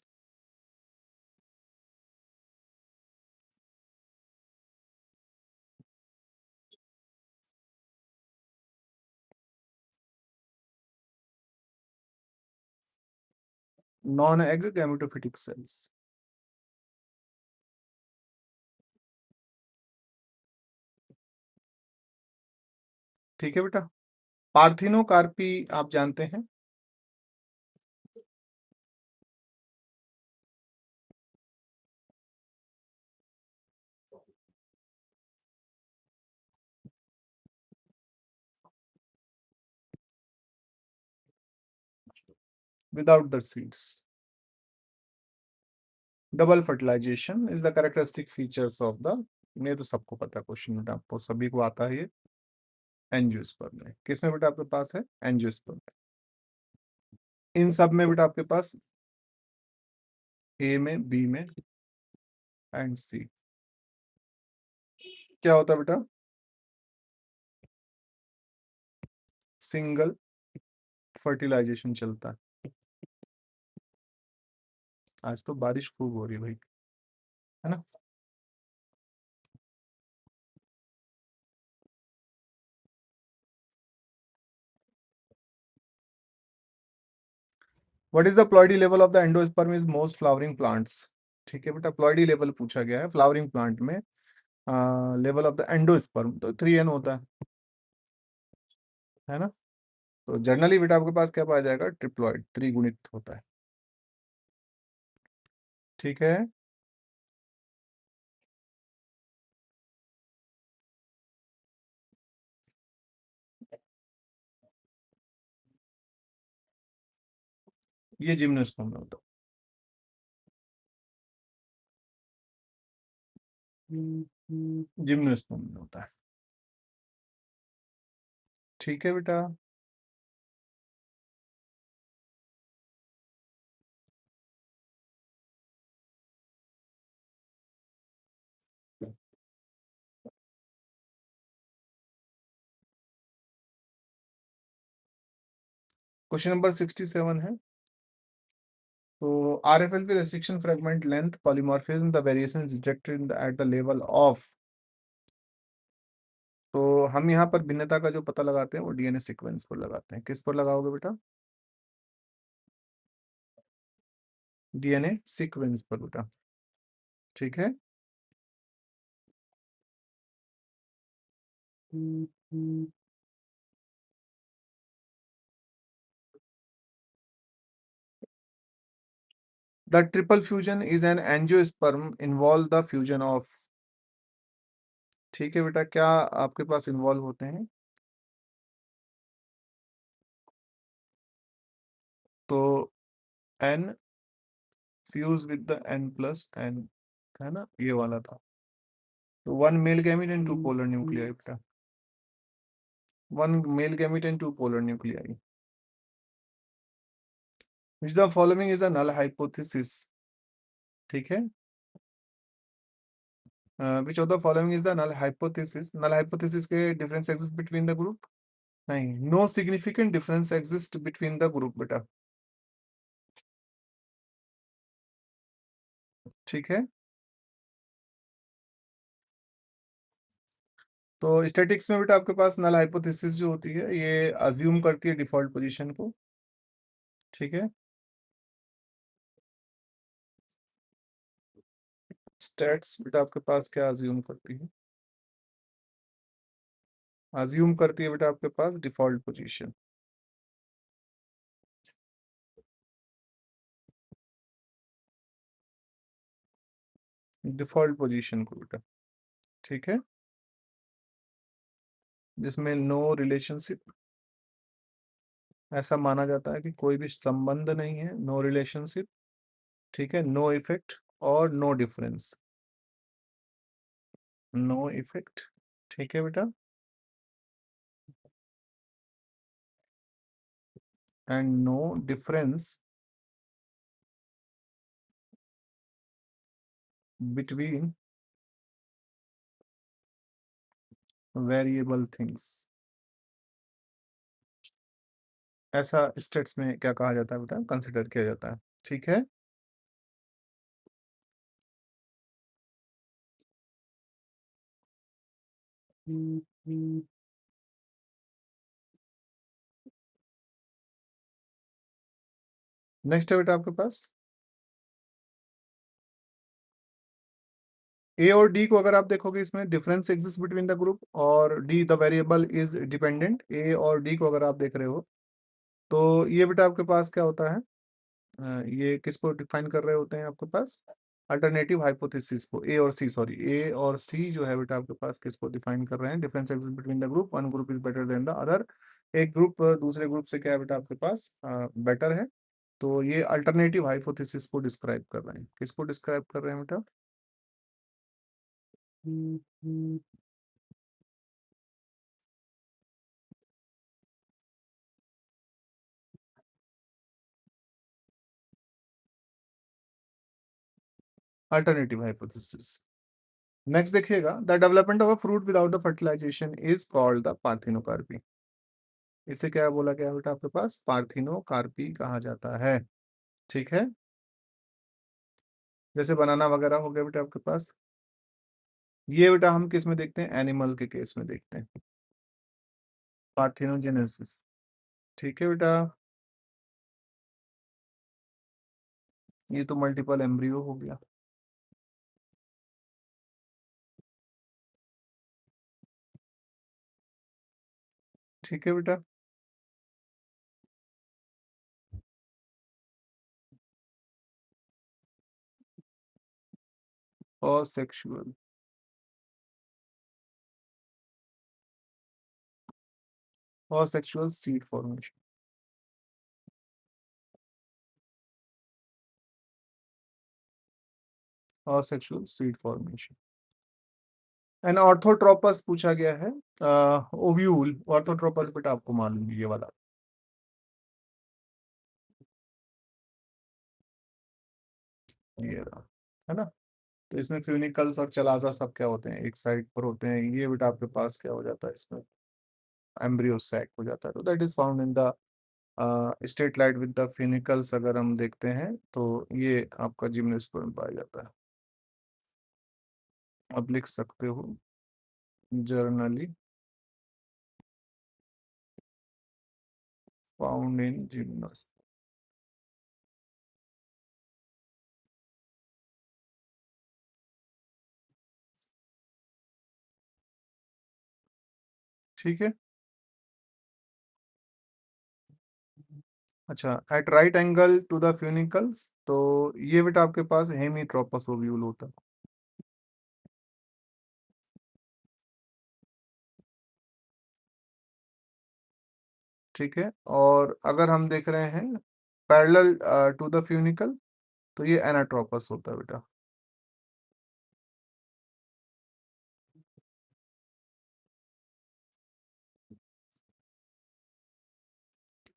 non egg gametophytic cells. ठीक है बेटा, पार्थिनोकार्पी आप जानते हैं? Without the seeds. Double fertilization is the characteristic features of the, ये तो सबको पता है, क्वेश्चन बेटा आपको सभी को आता है ये। एंजियोस्पर्म में, किसमें बेटा आपके पास है? एंजियोस्पर्म। इन सब में बेटा आपके पास ए में, बी में एंड सी। क्या होता है बेटा? सिंगल फर्टिलाइजेशन चलता है। आज तो बारिश खूब हो रही है भाई, है ना? What is the ploidy level of the endosperm is most flowering plants? ठीक है बेटा, प्लॉइडी लेवल पूछा गया है फ्लावरिंग प्लांट में। लेवल ऑफ द एंडोस्पर्म तो 3n होता है ना? तो जनरली बेटा आपके पास क्या पाया जाएगा? ट्रिप्लॉइड, त्रिगुणित होता है। ठीक है। ये जिम्नोस्पर्म में होता है, जिम्नोस्पर्म में होता है। ठीक है बेटा। क्वेश्चन नंबर 67 है। तो RFLP restriction fragment length polymorphism the variation is detected at the level of। तो हम यहाँ पर भिन्नता का जो पता लगाते हैं वो DNA सीक्वेंस पर लगाते हैं। किस पर लगाओगे बेटा? DNA सीक्वेंस पर बेटा। ठीक है। The triple fusion is an angiosperm involve the fusion of. ठीक है बेटा, क्या आपके पास इन्वॉल्व होते हैं? तो N fuse with the N+N, है ना? ये वाला था। तो one male gamete and two polar nuclei बेटा। One male gamete and two polar nuclei. Which the following is a null hypothesis? ठीक है। Which of the following is the null hypothesis? Null hypothesis के difference exist between the group? नहीं, no significant difference exist between the group बेटा। ठीक है। तो स्टैटिक्स में बेटा आपके पास नल हाइपोथेसिस जो होती है ये अज्यूम करती है डिफॉल्ट पोजीशन को। ठीक है। स्टैट्स बेटा आपके पास क्या अज्यूम करती है? अज्यूम करती है बेटा आपके पास डिफॉल्ट पोजीशन। डिफॉल्ट पोजीशन को बेटा। ठीक है। जिसमें नो रिलेशनशिप, ऐसा माना जाता है कि कोई भी संबंध नहीं है, नो रिलेशनशिप। ठीक है। नो इफेक्ट और नो डिफरेंस। No effect. ठीक है बेटा। And no difference between variable things. ऐसा स्टेट्स में क्या कहा जाता है बेटा? कंसिडर किया जाता है। ठीक है। नेक्स्ट है बेटा आपके पास ए और डी को अगर आप देखोगे इसमें difference exist between the group और D the variable is dependent. A और डी को अगर आप देख रहे हो तो ये बेटा आपके पास क्या होता है? ये किसको डिफाइन कर रहे होते हैं आपके पास? अल्टरनेटिव हाइपोथेसिस को। ए और सी, सॉरी, ए और सी जो है बेटा आपके पास किसको डिफाइन कर रहे हैं? Difference exist between the group, one group is better than the other. एक ग्रुप दूसरे ग्रुप से क्या है बेटा आपके पास बेटर है। तो ये अल्टरनेटिव हाइपोथेसिस को डिस्क्राइब कर रहे हैं। किसको डिस्क्राइब कर रहे हैं बेटा? Alternative hypothesis. नेक्स्ट देखिएगा, the development of a fruit without the fertilization is called the parthenocarpy. इसे क्या बोला गया बेटा आपके पास? पार्थिनोकार्पी कहा जाता है। ठीक है, जैसे बनाना वगैरह हो गया बेटा आपके पास। ये बेटा हम किस में देखते हैं? एनिमल के केस में देखते हैं, पार्थिनोजेनेसिस। ठीक है बेटा, ये तो मल्टीपल एम्ब्रियो हो गया। ठीक है बेटा, और सेक्सुअल, और सेक्सुअल सीड फॉर्मेशन। और sexual seed formation and orthotropous पूछा गया है। ओव्यूल, ऑर्थोट्रोपस बेटा आपको मालूम है ये वाला। ये रहा, है ना? तो इसमें फ्यूनिकल्स और चलाजा सब क्या होते हैं? एक साइड पर होते हैं। ये बेटा आपके पास क्या हो जाता है? इसमें एम्ब्रियो सैक हो जाता है। तो that is found in the state light with the phenicals. अगर हम देखते हैं तो ये आपका जिम्नोस्पर्म में पाया जाता है। अब लिख सकते हो जर्नली फाउंड इन जिम्नोस। ठीक है, अच्छा, at right angle to the funicles, तो ये बेटा आपके पास हेमीट्रोपस ओव्यूल होता है। ठीक है, और अगर हम देख रहे हैं पैरेलल टू द फ्यूनिकल, तो ये एनाट्रोपस होता है बेटा।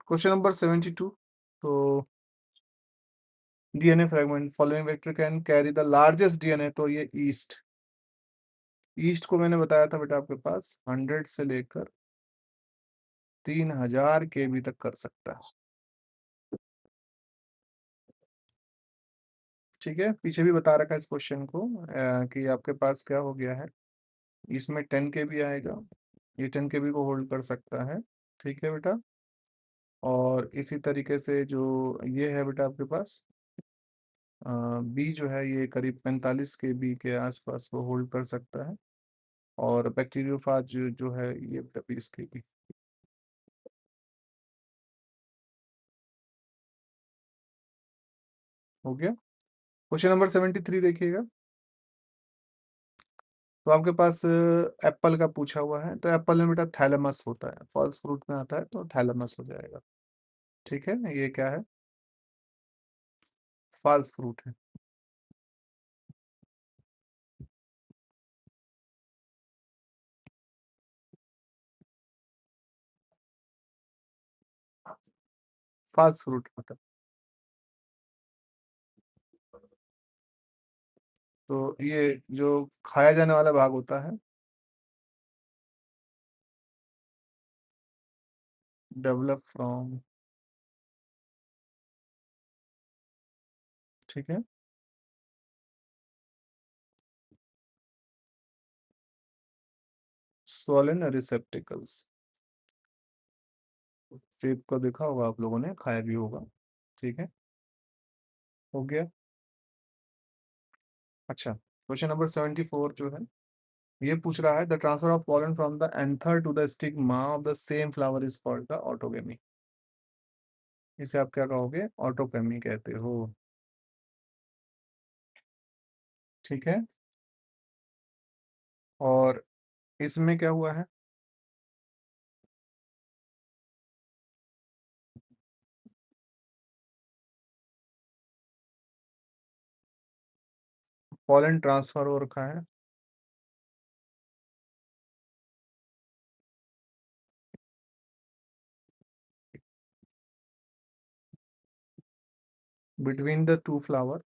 क्वेश्चन नंबर 72, तो DNA fragment following vector can carry the largest DNA, तो ये ईस्ट। ईस्ट को मैंने बताया था बेटा आपके पास 100 से लेकर 3000 केबी तक कर सकता है। ठीक है, पीछे भी बता रखा है इस क्वेश्चन को कि आपके पास क्या हो गया है, इसमें 10 केबी आएगा। ये 10 केबी को होल्ड कर सकता है। ठीक है बेटा, और इसी तरीके से जो ये है बेटा आपके पास बी जो है, ये करीब 45 केबी के आसपास वो होल्ड कर सकता है। और बैक्टीरियोफाज जो है ये बेटा 20 केबी। हो गया। क्वेश्चन नंबर 73 देखिएगा, तो आपके पास एप्पल का पूछा हुआ है। तो एप्पल में बेटा थैलेमस होता है, फॉल्स फ्रूट में आता है तो थैलेमस हो जाएगा। ठीक है, ये क्या है? फॉल्स फ्रूट है। फॉल्स फ्रूट मतलब, तो ये जो खाया जाने वाला भाग होता है, डेवलप फ्रॉम। ठीक है, swollen रिसेप्टिकल्स। सेब को देखा होगा आप लोगों ने, खाया भी होगा। ठीक है, हो गया। अच्छा, क्वेश्चन नंबर 74 जो है, ये पूछ रहा है the transfer of pollen from the anther to the stigma of the same flower is called the autogamy. इसे आप क्या कहोगे? ऑटोगेमी कहते हो। ठीक है, और इसमें क्या हुआ है? पॉलन ट्रांसफर हो रखा है between the two flower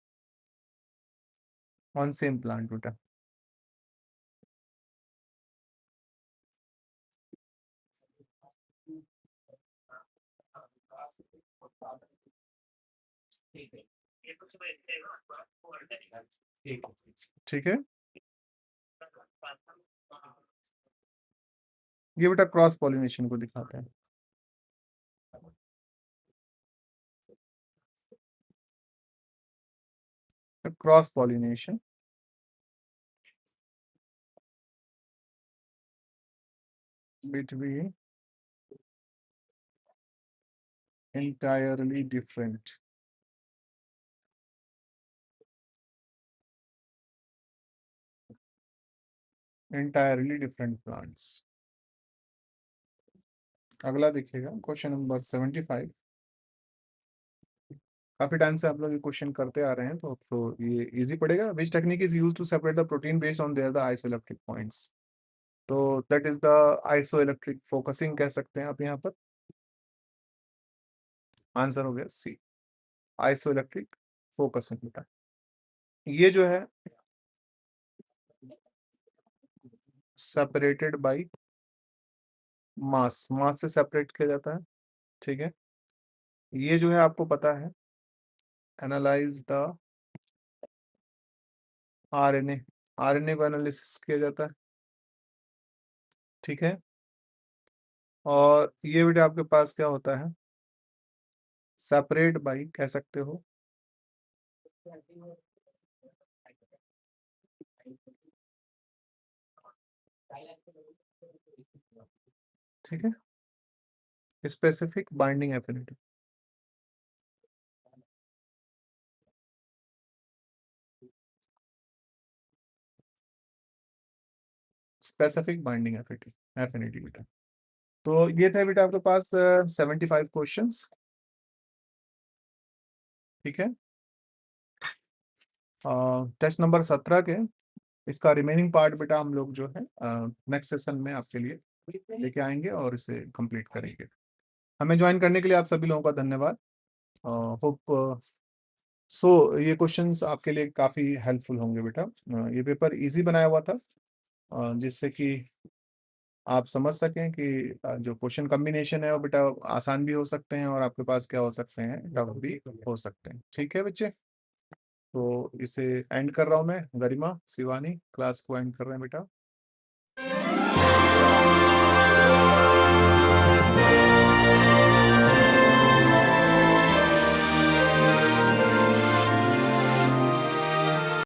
on same plant बेटा। ठीक है, ये बेटा क्रॉस पॉलिनेशन को दिखाते हैं। Cross pollination between entirely different plants। अगला देखिएगा क्वेश्चन नंबर 75। काफी टाइम से आप लोग ये क्वेश्चन करते आ रहे हैं, तो ये इजी पड़ेगा। Which technique is use to separate the protein based on their the isoelectric points. तो that is the isoelectric focusing कह सकते हैं आप यहाँ पर। आंसर हो गया सी, आइसोइलेक्ट्रिक फोकसिंग बेटा। ये जो है सेपरेटेड बाय मास, मास से सेपरेट किया जाता है। ठीक है, ये जो है आपको पता है, एनालाइज द आरएनए, आरएनए को एनालिसिस किया जाता है। ठीक है, और ये बेटा आपके पास क्या होता है, सेपरेट बाई कह सकते हो, ठीक है, specific binding affinity. Specific binding affinity बेटा। तो ये था बेटा आपके पास 75 क्वेश्चंस। ठीक है, टेस्ट नंबर 17 के इसका रिमेनिंग पार्ट बेटा हम लोग जो है नेक्स्ट सेशन में आपके लिए लेके आएंगे और इसे कंप्लीट करेंगे। हमें ज्वाइन करने के लिए आप सभी लोगों का धन्यवाद। होप सो ये क्वेश्चंस आपके लिए काफ़ी हेल्पफुल होंगे बेटा। ये पेपर इजी बनाया हुआ था, जिससे कि आप समझ सकें कि जो क्वेश्चन कॉम्बिनेशन है वो बेटा आसान भी हो सकते हैं और आपके पास क्या हो सकते हैं, टफ भी हो सकते हैं। ठीक है बच्चे, तो इसे एंड कर रहा हूँ मैं। गरिमा, शिवानी, क्लास को एंड कर रहे हैं बेटा।